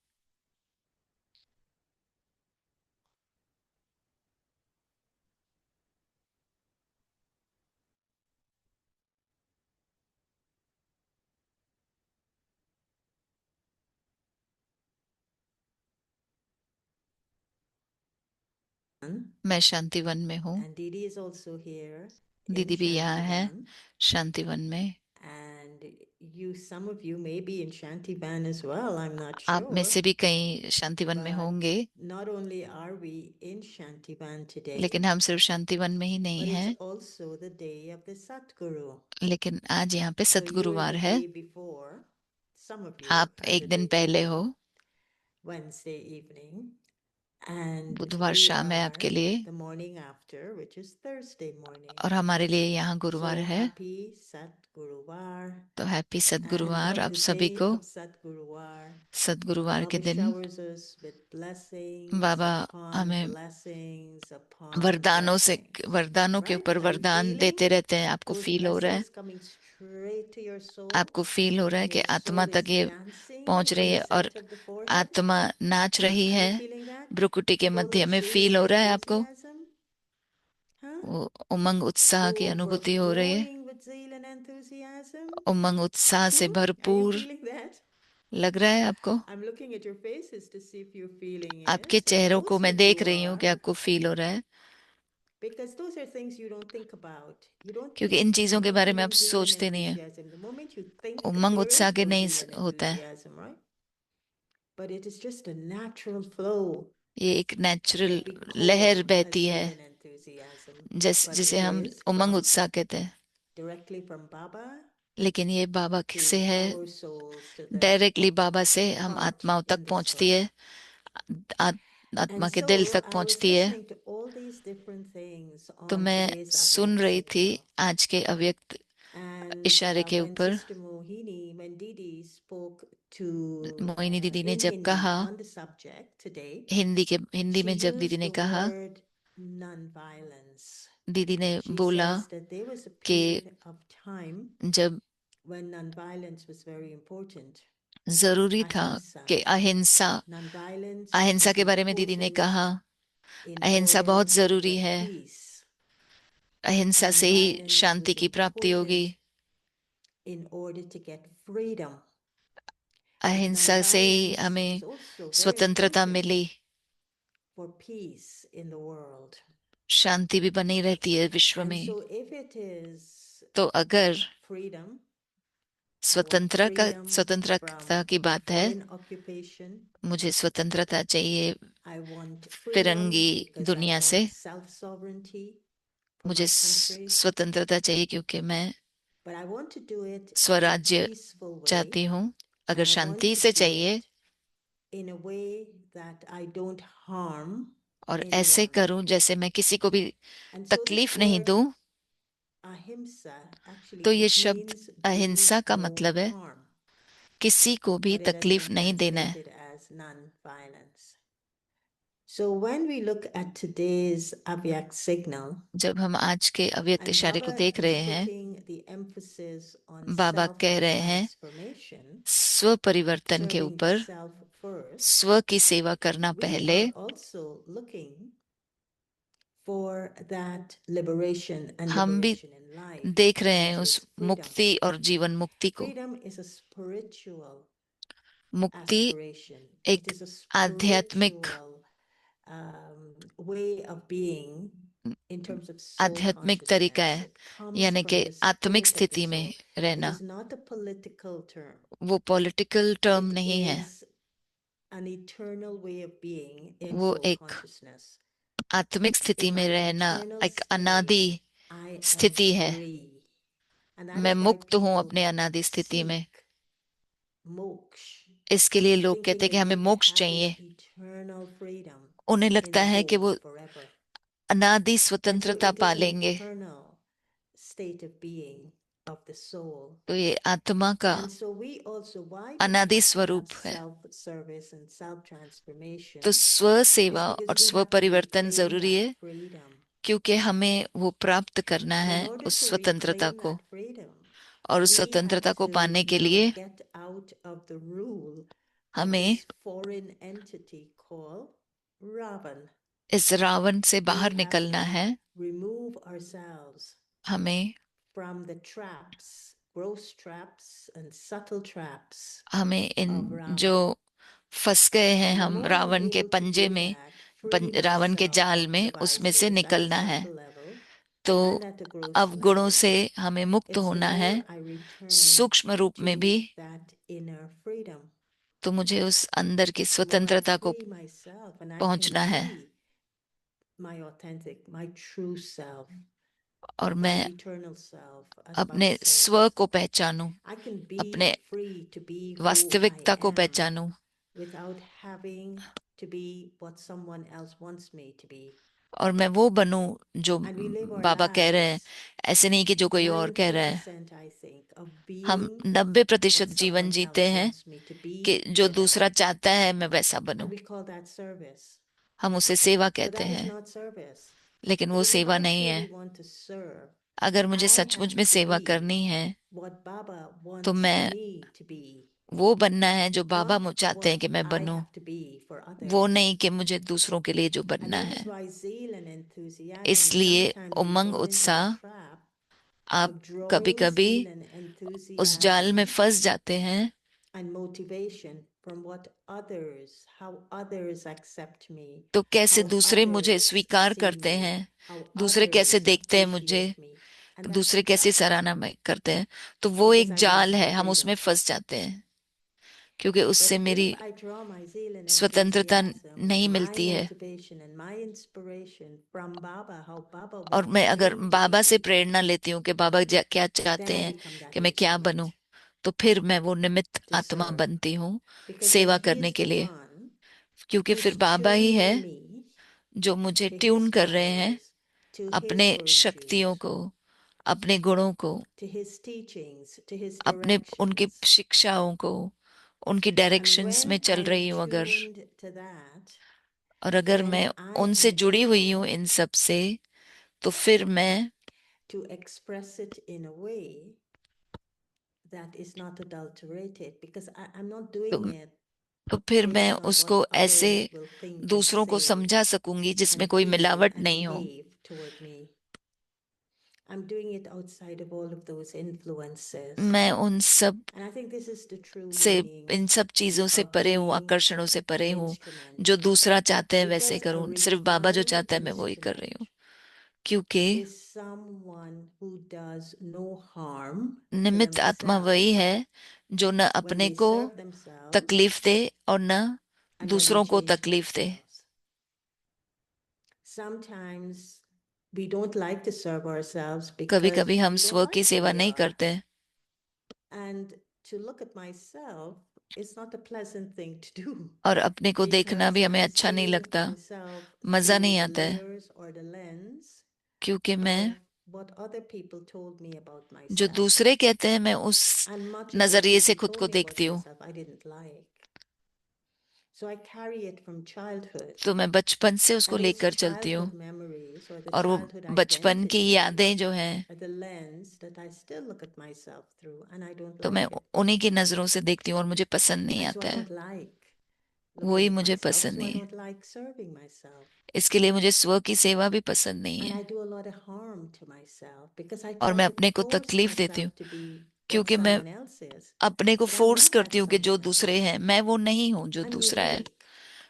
मैं शांतिवन में हूँ, And Didi is also here दीदी in भी यहाँ है Shantivan. शांतिवन में। And some of you may be in Shantivan as well, I'm not आप में sure. से भी कई शांतिवन में But होंगे, not only are we in Shantivan today, लेकिन हम सिर्फ शांतिवन में ही नहीं but it's हैं, also the day of the Satguru. लेकिन आज यहाँ पे So you were सतगुरुवार the है। day before, some of you आप are एक the दिन day पहले before हो, Wednesday evening. And बुधवार we शाम है are आपके लिए, the morning after, which is Thursday morning. और हमारे लिए यहाँ गुरुवार So है। happy Satguruvar. तो हैप्पी And सतगुरुवार on आप the सभी day को। of Satguruvar, सतगुरुवार के Baba दिन showers us with blessings Baba upon हमें blessings upon वरदानों से, blessings. वरदानों के Right? ऊपर Are you वरदान feeling देते रहते हैं। आपको those फील हो रहा है, blessings coming straight to your soul? आपको फील हो रहा है And कि your आत्मा soul तक is ये dancing पहुंच in रही the है और center of the forehead? आत्मा नाच रही Are है। you feeling that? भ्रुकुटी के Full मध्य of में zeal फील and हो रहा है आपको, enthusiasm? Huh? वो उमंग उत्साह की अनुभूति हो रही है, Overflowing with zeal and enthusiasm? उमंग उत्साह से Are you भरपूर feeling that? लग रहा है आपको। I'm looking at your faces to see if you're feeling आपके it, and चेहरों को most मैं of देख you रही हूँ कि are, आपको फील हो रहा है, because those are things you don't think about. You don't क्योंकि think इन of चीजों के बारे में आप maintaining zeal and सोचते नहीं है। enthusiasm. The moment you think, Umang there उत्साह is के no नहीं zeal and होता है, enthusiasm, right? But it is just a natural flow ये एक नेचुरल that we लहर call a बहती है, zeal and enthusiasm. But जिसे it हम is उमंग from उत्साह कहते हैं। directly from Baba लेकिन ये बाबा to से है, our souls, to the directly बाबा से हम heart आत्माओं तक in the पहुंचती soul. है, आ- आत्मा And के दिल so तक I was पहुंचती है। listening to all these different things तो on मैं today's सुन Abhyakt रही थी Signal. आज के अव्यक्त And इशारे के when ऊपर। Sister Mohini Mandidi spoke to Mohini दीदी ने in जब Hindi कहा, on the subject today, Hindi she में जब दीदी used ने the कहा, word non-violence. दीदी ने She बोला says that there was a कि period of time जब when non-violence was very important. जरूरी था Ahimsa. कि अहिंसा, Non-violence अहिंसा is के बारे में दीदी ने important कहा, in अहिंसा order बहुत to जरूरी get है, peace. अहिंसा से ही Non-violence शांति was की प्राप्ति होगी, important in order to get freedom. But अहिंसा से ही non-violence हमें is also very स्वतंत्रता important milli, for peace in the world. शांति भी बनी रहती है विश्व And में। so if it is तो अगर freedom, I want स्वतंत्रता freedom की from बात है, foreign occupation. मुझे स्वतंत्रता चाहिए I want Firangi freedom because I दुनिया से, want self-sovereignty for मुझे my country. स्वतंत्रता चाहिए क्योंकि मैं But I want to do it in a स्वराज्य peaceful way चाहती हूँ, अगर And I want Shanti to से do चाहिए it in a way that I don't harm और ऐसे anyone. करूं जैसे मैं किसी को भी And so this तकलीफ नहीं word दूं, ahimsa actually तो ये it शब्द means अहिंसा doing का no मतलब है harm, किसी को भी but it has तकलीफ been नहीं देना है। translated as non-violence. So when we look at today's Avyak signal, जब हम आज के अव्यक्त and इशारे को Baba देख is रहे हैं, putting the emphasis on बाबा कह रहे हैं self-transformation, स्व परिवर्तन के serving ऊपर self first, स्व की सेवा करना we पहले, are also looking for that liberation and हम भी liberation in life, देख रहे हैं which उस is freedom. मुक्ति और जीवन मुक्ति को। Freedom is a spiritual मुक्ति aspiration. एक It is a आध्यात्मिक spiritual way of being in terms of soul आध्यात्मिक तरीका consciousness. है, It comes यानी from कि the आत्मिक spirit of the स्थिति में soul. It रहना। is not a political term. वो पॉलिटिकल टर्म It नहीं है, is an eternal way of being in वो soul एक consciousness. आत्मिक स्थिति In में my रहना eternal एक state, अनादि I am स्थिति है। free. And that मैं is why मुक्त हूँ people अपने अनादि स्थिति में। seek moksha, इसके लिए लोग thinking कहते हैं that कि हमें they मोक्ष have this चाहिए। eternal freedom उन्हें in लगता the है कि whole वो forever. अनादि And so स्वतंत्रता it पा is an लेंगे। eternal state of being of the soul. तो ये आत्मा का And so we also, why do we अनादि have to have स्वरूप है। self-service and self-transformation? तो स्व सेवा It's because और we स्व have to परिवर्तन reclaim जरूरी that है, freedom. क्योंकि हमें वो प्राप्त करना And है in order उस to स्वतंत्रता reclaim को। that freedom, और उस we have स्वतंत्रता को to पाने के now लिए get out of the rule of हमें this foreign entity called Ravan. इस रावण से We बाहर have निकलना to है। remove ourselves हमें from the traps, gross traps and subtle traps हमें of इन जो Ravan. फंस गए हैं And the हम more I'm रावण के able to पंजे do में, that, free रावण के myself जाल of में, the उसमें से vices at a निकलना है। subtle level तो and at a gross अवगुणों level, से हमें मुक्त it's the होना है, more I return सूक्ष्म रूप में भी। to that inner freedom. तो मुझे उस अंदर की The more I स्वतंत्रता को free myself and I can पहुंचना है, be my authentic, my true self, और my मैं eternal self, as Baba अपने स्व says. को पहचानूं, I can be अपने free to be who I वास्तविकता को am पहचानूं, without having to be what someone else wants me to be. और मैं वो बनूं जो And we live our बाबा कह रहे हैं, lives ऐसे नहीं कि जो कोई और कह रहा है। 90%, I think, of हम being 90% what जीवन someone जीते else हैं wants me to be कि जो for them. दूसरा चाहता है मैं वैसा बनूं। And we call that service. हम उसे सेवा But कहते that is हैं, not service. लेकिन वो Because if सेवा I नहीं truly है। want to serve, अगर मुझे I सचमुच have में to सेवा be करनी है, what Baba तो wants मैं me to be, वो बनना है जो बाबा not चाहते हैं what कि मैं I बनूं, have to be for वो others. नहीं कि मुझे दूसरों के लिए जो And बनना that है। is why zeal and enthusiasm इसलिए sometimes we Umang fall into the उत्साह, trap आप of कभी drawing कभी zeal and उस जाल में enthusiasm फंस जाते हैं and motivation from what others, how others accept me, तो कैसे how दूसरे मुझे others स्वीकार see करते me, हैं, how दूसरे कैसे others देखते हैं मुझे, appreciate me. And that's दूसरे a कैसे trap सराहना करते हैं, तो वो because एक I lose जाल my है, हम freedom. उसमें फंस जाते हैं, क्योंकि But उससे मेरी if I draw my zeal and स्वतंत्रता enthusiasm, नहीं my मिलती है, motivation and my inspiration from Baba, how Baba और wants मैं अगर me to बाबा से be, प्रेरणा लेती हूँ कि बाबा क्या चाहते then I हैं become that कि मैं क्या बनूं, instrument तो फिर मैं वो निमित्त to आत्मा serve. बनती हूँ Because then सेवा he करने is के the लिए, one क्योंकि who's फिर बाबा ही है tuning me जो मुझे to ट्यून his कर रहे हैं powers, to his अपने शक्तियों virtues, को, अपने गुणों को, to his teachings, to his अपने उनकी directions. शिक्षाओं को, उनकी And डायरेक्शंस में when चल I am रही हूँ अगर, tuned to that, और अगर then मैं I उनसे am जुड़ी हुई हूँ able इन सब से, तो फिर मैं to express it in a way that is not adulterated because I'm not तो, doing it तो फिर मैं based on what उसको ऐसे others will think and दूसरों को say समझा सकूंगी जिसमें and कोई feel मिलावट and नहीं हो। behave toward me. I'm doing it outside of all of those influences. मैं उन सब And I think this is the true से, meaning इन सब चीजों से of परे हूँ, being आकर्षणों से परे an हूँ, instrument. जो दूसरा चाहते हैं वैसे Because a करूँ, सिर्फ बाबा जो refined चाहता है मैं वही कर रही हूँ, instrument क्योंकि is someone who does no harm to निमित्त आत्मा वही themselves है जो न when अपने they को serve themselves तकलीफ दे और न and when they दूसरों को change तकलीफ दे। themselves. Sometimes we don't like to serve ourselves कभी because कभी हम we don't स्व like की who सेवा we नहीं are. करते, And to look at myself it's not a pleasant thing to do और अपने को देखना because भी हमें I'm अच्छा नहीं seeing लगता, myself मजा through नहीं the आता है, mirrors or the lens क्योंकि मैं of what other people told me about जो myself. दूसरे कहते हैं मैं उस And much of what नजरिए से people खुद told को me about देखती हूँ। myself I didn't like. So I carry it from childhood. तो मैं बचपन से उसको And those लेकर चलती हूँ, childhood memories or the और वो childhood बचपन की identities यादें जो हैं, are the lens that I still look at myself through, and I don't तो मैं like it. उन्हीं की नजरों से देखती हूँ और मुझे पसंद नहीं And so आता I है, don't like वही looking at मुझे myself, पसंद so I नहीं है। don't like serving myself. इसके लिए मुझे स्व की सेवा भी पसंद नहीं And है, I do a lot of harm to myself because I और try मैं to अपने को force तकलीफ देती हूँ, myself to be what क्योंकि मैं someone else is. अपने को But I'm फोर्स not करती that हूँ कि जो someone दूसरे else. हैं, मैं वो नहीं हूँ जो I'm दूसरा है, unique.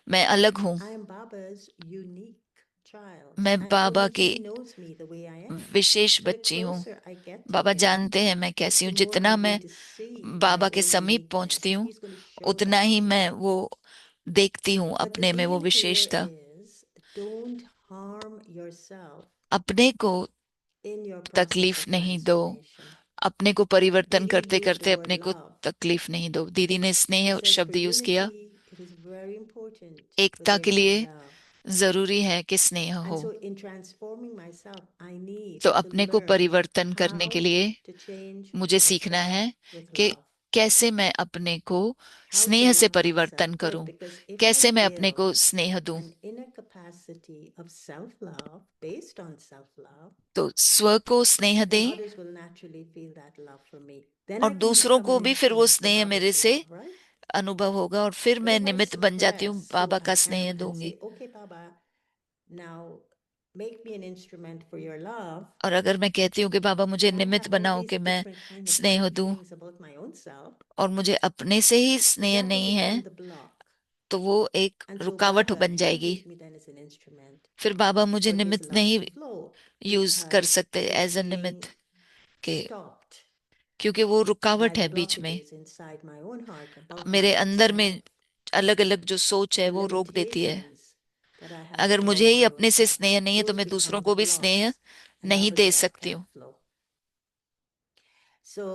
मैं अलग हूँ। I am Baba's unique child. मैं And बाबा he की knows me the way I am. Wishes So the बच्ची हूँ। closer I get to Baba him, जानते हैं मैं it's कैसी the हूँ। more जितना I'm मैं going to see Baba my के own समीप uniqueness. पहुंचती हूँ, He's going to show उतना that ही to me. मैं वो देखती हूँ But the अपने में वो deal here विशेषता। is don't harm yourself अपने को in your process तकलीफ of नहीं दो, transformation. अपने को परिवर्तन Didi करते used the करते word अपने को love. तकलीफ नहीं दो। दीदी ने He स्नेह says for शब्द यूज किया। unity, it is very important for Ekta there के to be लिए love. जरूरी है कि स्नेह And हो। so in transforming myself, I need तो to अपने को learn परिवर्तन करने के how लिए to change मुझे सीखना myself है with कि love. कैसे मैं अपने को How to स्नेह से love myself परिवर्तन good, करूं, because if I कैसे मैं अपने को build स्नेह दूं। an inner capacity of self-love based on self-love, तो स्व को स्नेह then दें others will naturally feel that love from me. Then और I can दूसरों become को an भी फिर वो instrument for स्नेह मेरे Baba's से love, right? अनुभव होगा, और फिर But मैं if I निमित्त बन जाती हूँ suppress बाबा who का I स्नेह am and दूंगी। say, okay, Baba, now make me an instrument for your love, और अगर मैं कहती हूँ कि बाबा मुझे and I निमित्त have all बनाओ these कि मैं different kind of स्नेह दूं, feelings about my own self, और मुझे अपने से ही स्नेह that will नहीं है, become the block. तो वो एक And so रुकावट Baba बन can't जाएगी। use me then as an instrument फिर बाबा मुझे for his निमित्त love नहीं to flow यूज कर because सकते it's एज अ being निमित्त के, stopped क्योंकि वो by रुकावट the है बीच में। blockages inside my own heart about मेरे my own अंदर self, में अलग अलग जो सोच है the वो रोक देती है। limitations that I have अगर मुझे about ही my own अपने से self. स्नेह नहीं है तो Those मैं दूसरों become को the भी स्नेह blocks, and नहीं Baba's दे love सकती can't हूँ। flow. So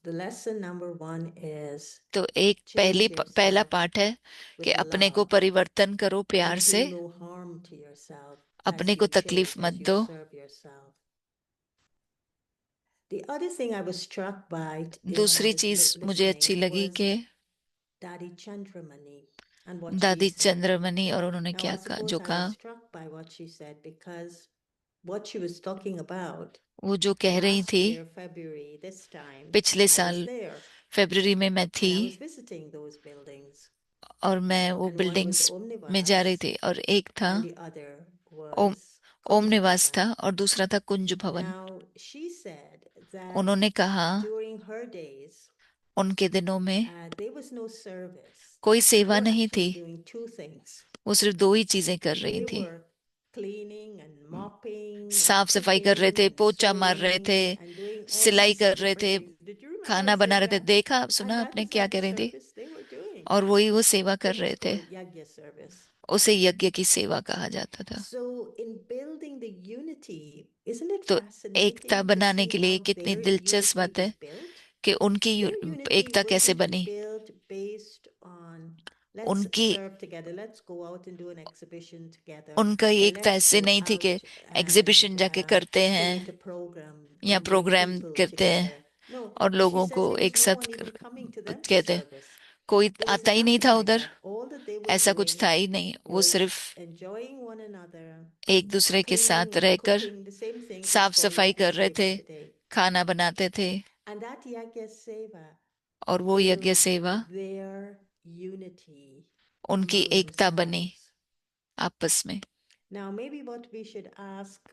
the lesson number 1 is तो एक change पहला yourself पाठ है कि with अपने को love परिवर्तन करो प्यार and do से, no harm to yourself अपने as को you तकलीफ change, मत as you दो। serve yourself. The other thing I was struck by when I दूसरी was चीज मुझे अच्छी listening लगी was कि Daddy Chandramani and what she दादी said. चंद्रमणि और उन्होंने Now, क्या I कहा, suppose जो I कहा, was struck by what she said because what she was talking about वो जो कह रही last थी, year, February, this time, पिछले I was साल there फरवरी में मैं थी and I was visiting those buildings. और मैं वो And one was बिल्डिंग्स में जा रही Omnivas थी, और एक था and the other Om was Om Kunj निवास Bhavan. था और दूसरा था कुंज भवन। Now, she said that उन्होंने कहा during her days, उनके दिनों में there was no service. कोई They सेवा were नहीं actually थी, doing two things. वो सिर्फ दो ही चीजें कर रही They थी। were cleaning and mopping and साफ सफाई कर रहे cooking थे, and पोछा मार रहे sewing थे, and doing all सिलाई these कर रहे different थे, things. Did you remember खाना her बना saying रहे थे। that? देखा, And सुना that आपने is क्या what कह the रही थी, service they were doing. और वही वो सेवा कर It रहे was थे। called Yagya service. उसे यज्ञ की सेवा कहा जाता था। So in building the unity, isn't it तो fascinating एकता to बनाने see के how लिए कितनी their दिलचस्प unity बात है was built? कि उनकी Their unity एकता कैसे wasn't बनी। built based on let's उनकी serve together, let's go out and do an exhibition together, उनका or एकता let's ऐसे go नहीं थी कि out एग्जीबिशन and जाके करते हैं create a program या and bring प्रोग्राम people करते हैं together. No, और she लोगों को says there was एक no साथ one even coming to them for कहते हैं। service. कोई There was आता ही नहीं nothing था like उधर, that. All that they were ऐसा कुछ doing था ही नहीं। वो was सिर्फ enjoying one another, एक दूसरे के cleaning साथ and रहकर cooking, the same things that साफ Swami सफाई कर was रहे थे, doing today. खाना बनाते थे, And that Yagya Seva और वो यज्ञ built सेवा their unity उनकी among एकता बनी themselves. आपस में। Now, maybe what we should ask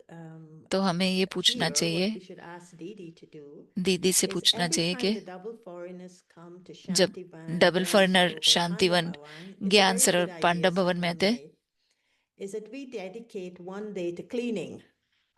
तो हमें ये पूछना here, what चाहिए, we should ask Didi to do, दीदी से is पूछना every चाहिए time कि the double foreigners come to जब Shantivan, double Gyan foreigner Sarovar, Shantivan Pandya Bhavan, it's a ज्ञान very सरोवर good पांडव idea भवन में आते, someday, is that we dedicate one day to cleaning.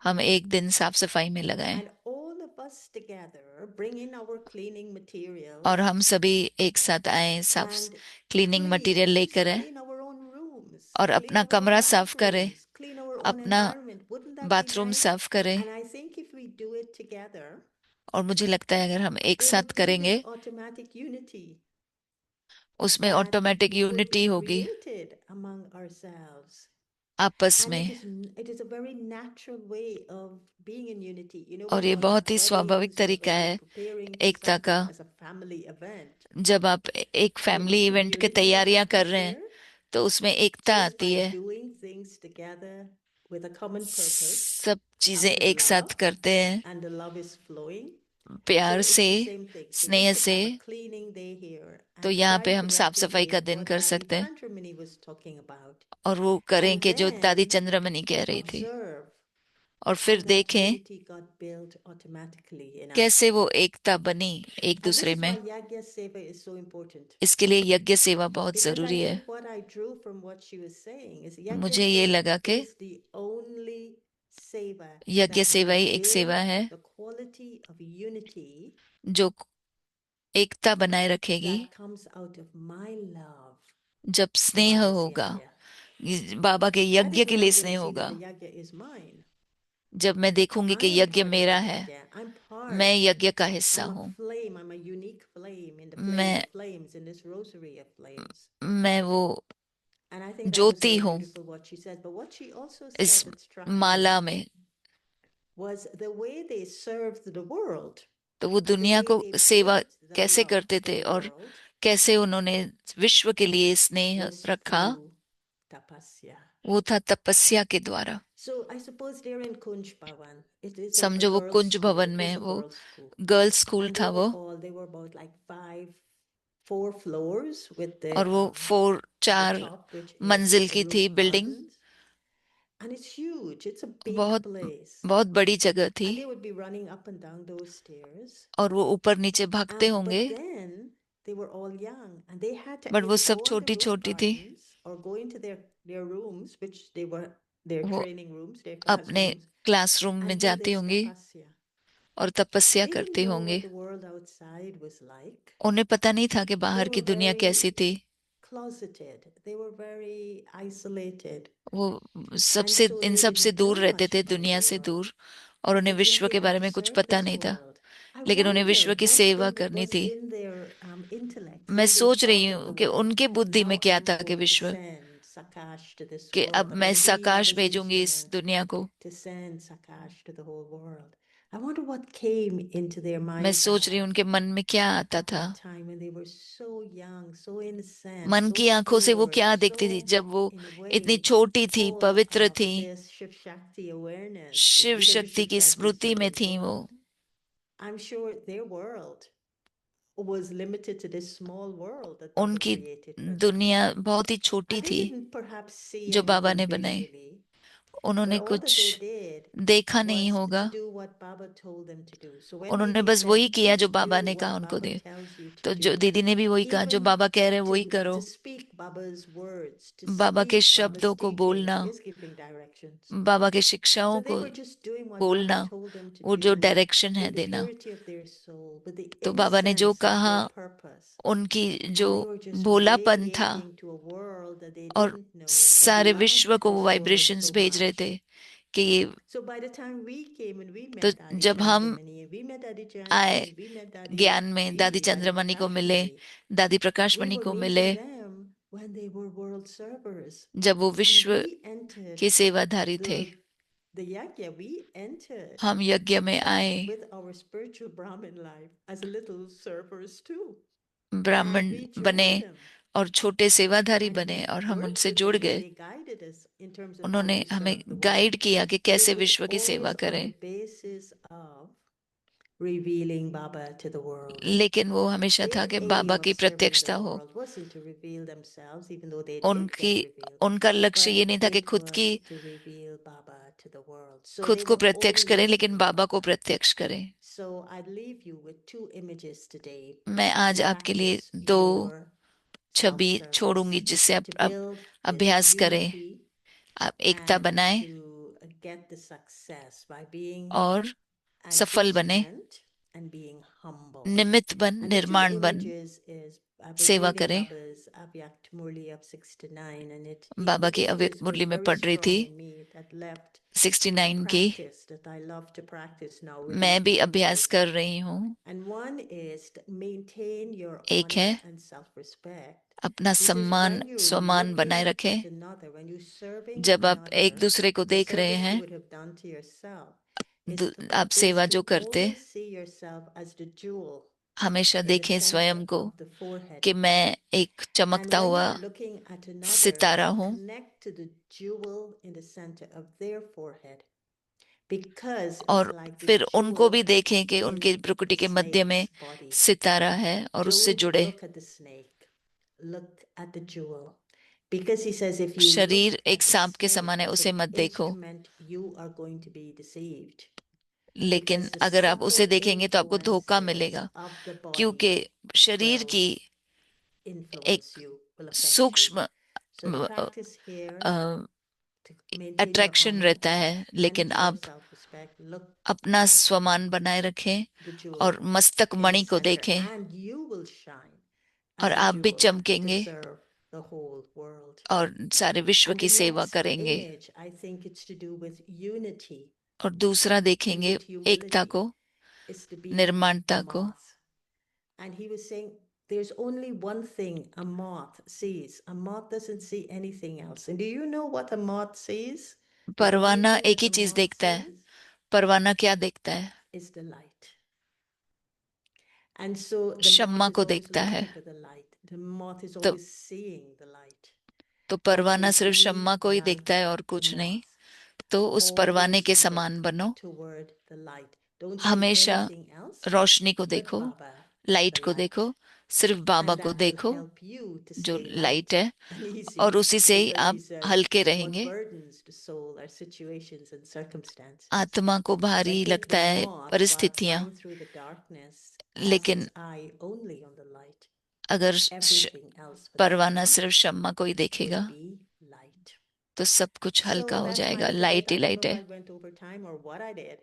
हम एक दिन साफ सफाई में लगाएं And all of us together bring in our cleaning materials और हम सभी एक साथ आए, साफ and cleaning clean, material just लेकर आए clean our own rooms, और clean अपना our own कमरा साफ करें, bathrooms, clean our own अपना environment. Wouldn't that be bathroom nice? साफ करें। And I think if we do it together, और मुझे लगता है अगर हम एक there साथ would be करेंगे this automatic unity. उसमें that ऑटोमेटिक were यूनिटी होगी created among ourselves. आपस And में, it is a very natural way of being in unity. You know, और when ये you're बहुत at ही स्वाभाविक weddings or तरीका when you're है preparing for एकता का। something as a family event, जब आप एक फैमिली इवेंट के unity तैयारियां कर happens रहे हैं there तो उसमें एकता just आती by है, doing things together with a common purpose सब चीजें out of एक साथ love, करते हैं, and the love is flowing. So प्यार it's से, the same thing. So स्नेह we could से। have a cleaning day here तो and यहाँ try पे to हम साफ सफाई का replicate दिन what कर Daddy सकते हैं, Chandramani was talking about. और वो करें And कि जो दादी then चंद्रमणि कह रही थी, observe और how फिर that देखें unity got built automatically in us. कैसे वो एकता बनी एक And this दूसरे is में। why Yagya Seva is so important. इसके लिए यज्ञ सेवा बहुत Because I जरूरी है। think what I drew from what she was saying is Yagya मुझे ये Seva लगा कि is the only seva यज्ञ that सेवा will ही एक सेवा build है the quality of unity जो एकता बनाए रखेगी that comes out of my love जब for स्नेह Baba's होगा, Yagya. बाबा के That यज्ञ is के when लिए I'm going स्नेह to see that होगा। the Yagya is mine. जब मैं देखूंगी I कि am यज्ञ part of मेरा the है, Yagya. I'm मैं part. यज्ञ का हिस्सा I'm a हूँ, flame. I'm a unique flame in the flame मैं of flames in this rosary of flames. मैं वो And I think that was Jyoti very हूँ beautiful what she said. But what she also इस said that struck Mala me में। was the way they served the world तो वो and the दुनिया way को they सेवा put the कैसे love करते for थे the और world कैसे उन्होंने विश्व के लिए स्नेह was रखा, through tapasya. वो था तपस्या के द्वारा। So I suppose they're in Kunj Bhavan. It is like a समझो वो girls' कुंज school. भवन It में, was a वो girls' school. Girls school And था वो, they were about like 4 floors with और वो the चार top, which मंजिल is the की थी roof building. gardens. And it's huge. It's a big बहुत place. बहुत बड़ी जगह थी, And they would be running up and down those stairs. और वो ऊपर नीचे भागते होंगे, But then they were all young and they had to but वो either सब go on the छोटी roof छोटी थी। gardens or go into their rooms, which they were their वो training rooms, their अपने classrooms, क्लासरूम में and do जाती this होंगी tapasya. और तपस्या They didn't करती know होंगी। what the world outside was like. उन्हें पता नहीं था कि They बाहर की were दुनिया कैसी very थी। closeted. They were very isolated. वो And सबसे so इन they सब से didn't दूर know रहते much थे, about the दुनिया से world. दूर, और उन्हें But yet विश्व they के had बारे to में कुछ serve पता this नहीं था, world. I लेकिन उन्हें wonder विश्व की what सेवा करनी was थी। in their intellects मैं when they सोच रही thought of हूँ the कि world. उनके बुद्धि में Now क्या I'm था कि going to विश्व, send Sakash to this कि world. अब I'm मैं going to be सकाश Baba's भेजूंगी इस instrument दुनिया को। to send Sakash to the whole world. I wonder what came into their मैं mind सोच रही हूँ उनके मन में क्या आता at था, that time when they were so young, so innocent, मन so की आंखों से वो pure, क्या देखती थी so जब वो in a इतनी way छोटी थी, full पवित्र of थी, this Shiv Shakti awareness. Shiv Because शक्ति Shiv की Shakti is स्मृति में very थी वो। important. I'm sure their world was limited to this small world that Baba उनकी created for them. दुनिया बहुत ही छोटी And they थी didn't perhaps see जो बाबा anything ने बनाई। visually, उन्होंने but all that they कुछ did देखा नहीं was होगा, to do what Baba told them to do. So when उन्होंने Didi बस said, वही किया जो just बाबा do ने कहा what उनको Baba they. tells you to तो जो do, दीदी ने भी वही कहा, जो even बाबा कह रहे हैं वही करो। to speak Baba's words, to बाबा के speak Baba's शब्दों को teachings बोलना, is giving directions. बाबा के So शिक्षाओं they को were just doing what बोलना, Baba told them to वो जो do डायरेक्शन है with the देना। purity of their soul, with the तो बाबा ने जो innocence of कहा, their purpose. उनकी जो And they were just भोलापन था, radiating to a world that they और didn't know, but सारे विश्व loved को वो this world वाइब्रेशंस so भेज रहे थे much. कि ये। So by the time we came and we तो met Adi जब हम Chandramani, and we met Adi आए Janki, and we met Adi ज्ञान में, दादी Adi चंद्रमणि को Prakash मिले, Mani, दादी प्रकाश we मणि were को मिले, meeting them when they were world servers. जब वो And विश्व we entered के सेवाधारी थे। the yajna, we entered हम यज्ञ में आए, with our spiritual Brahmin life as little servers too. And ब्राह्मण we बने joined them. और छोटे सेवाधारी And बने, we और हम worked उनसे with जुड़ them, and गए। they guided us in terms of how उन्होंने to हमें serve the world. गाइड किया कि But कैसे it was विश्व की सेवा always on करें, the basis of revealing Baba to the world. लेकिन वो हमेशा था Their कि aim बाबा of की serving the प्रत्यक्षता हो। world wasn't to reveal themselves, even though they did उनकी get revealed, उनका लक्ष्य ये but नहीं था कि it खुद की was to reveal Baba to the world. So खुद they को were प्रत्यक्ष करें, always लेकिन in बाबा को Baba. प्रत्यक्ष करें। So I'd leave you with 2 images today मैं आज to आपके लिए practice 2 your छवि self-service, छोड़ूंगी जिससे to आप build this अभ्यास करें, unity आप एकता and बनाएं to get the success by being और an सफल बने, instrument and being humble. निमित्त बन, And the 2 निर्माण बन, images is I was सेवा reading करें। Baba's Avyakt Murli of 69, and the बाबा की images अव्यक्त were मुरली में very पढ़ रही थी strong in me that left a 69 की। practice that I love to practice now with मैं these भी 2 अभ्यास images. कर रही हूँ। And one is to maintain your एक है honor and self-respect अपना He says, सम्मान when you're स्वमान बनाए looking रखें। at another, when you're serving जब आप एक another, दूसरे को the देख रहे service you हैं, would have done to yourself is आप सेवा जो to करते, always see yourself as the jewel हमेशा in the देखें स्वयं center को of the forehead. कि मैं एक And चमकता when हुआ you're looking at another, सितारा हूँ, connect to the jewel in the center of their forehead. Because it's और like the फिर उनको भी jewel देखें कि in उनके प्रकृति the के मध्य में snake's body. सितारा है और उससे Don't जुड़े। look at the snake. Look at the jewel. Because he says if you शरीर look एक at the सांप के snake समान है, as उसे an मत देखो। instrument, you are going to be deceived. लेकिन Because the अगर आप उसे subtle देखेंगे तो आपको धोखा influences मिलेगा, of the body क्योंकि शरीर will की influence एक you, will affect you. सूक्ष्म So the practice here to maintain your attraction honor रहता है, and लेकिन your आप self-respect. Look अपना at स्वमान बनाए रखें the और jewel मस्तक in the मणि को center, देखें, and you will shine और as a आप भी jewel to चमकेंगे serve the whole world. और सारे विश्व And की the सेवा next करेंगे। image, I think it's to do with unity और दूसरा and देखेंगे with एकता humility. को, It's to be निर्माणता a को। moth. And he was saying, there's only one thing a moth sees. A moth doesn't see anything else. And do you know what a moth sees? The only Parwana thing एक ही that a चीज moth देखता है। sees परवाना क्या देखता है? is the light. And so the Shamma moth is को always देखता है। looking for the light. The moth is तो always seeing the light. तो And परवाना so सिर्फ be शम्मा को ही like देखता है और the कुछ नहीं। moth. तो उस परवाने Always के look समान बनो। toward the light. Don't see हमेशा anything else रोशनी को but देखो, Baba, लाइट the को light. देखो, सिर्फ बाबा And को that will देखो help you to जो stay लाइट light है, and easy. और उसी से ही Because he आप says, हल्के what रहेंगे। burdens the soul are situations and circumstances. आत्मा को भारी But if लगता the है moth, while परिस्थितियां, flying through the darkness, has लेकिन its eye only on the light, अगर everything else but Parwana Shama सिर्फ शम्मा को ही will देखेगा be light. तो सब कुछ हल्का So हो that's जाएगा। my input. Light he I don't light know if है। I went over time or what I did,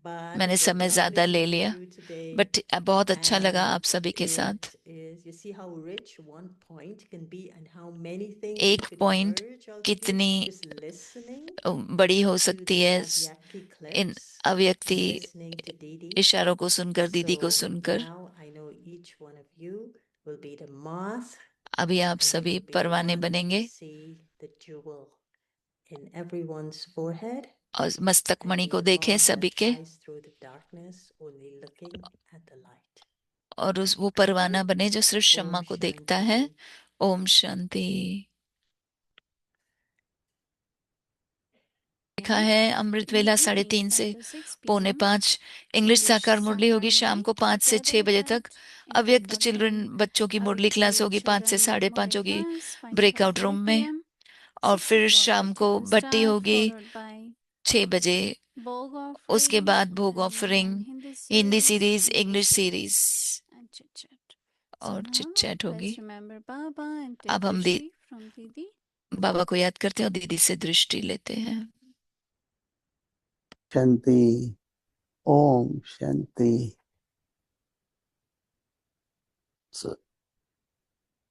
but मैंने it was समय ज्यादा lovely ले to meet लिया, you today. बट बहुत अच्छा लगा And आप सभी के साथ। it is, you see how rich one point can be and how many things एक you can point merge out of you कितनी just listening बड़ी हो to सकती the है Avyakti in clips अव्यक्ति and listening to Didi. इशारों को सुनकर, दीदी को So सुनकर। now I know each one of you will be the moth अभी आप and you सभी will be the परवाने one to बनेंगे see the jewel in everyone's forehead. और मस्तक And मणि be को the देखें moth सभी that के, flies through the darkness, only looking at the light. और उस वो परवाना बने जो सिर्फ शम्मा Om को देखता है। Shanti. ओम शांति। लिखा है अमृत वेला 3:30 से 4:45। इंग्लिश साकार मुरली होगी शाम को 5 से 6 बजे तक। अव्यक्त चिल्ड्रन बच्चों की मुरली क्लास होगी 5 से 5:30 होगी ब्रेकआउट रूम में। और फिर शाम को भट्टी होगी 6 बजे। उसके बाद भोग offering, Hindi series, English series और चिट चैट होगी। अब हम बाबा को याद करते हैं और दीदी से दृष्टि लेते हैं। शांति। ओम शांति।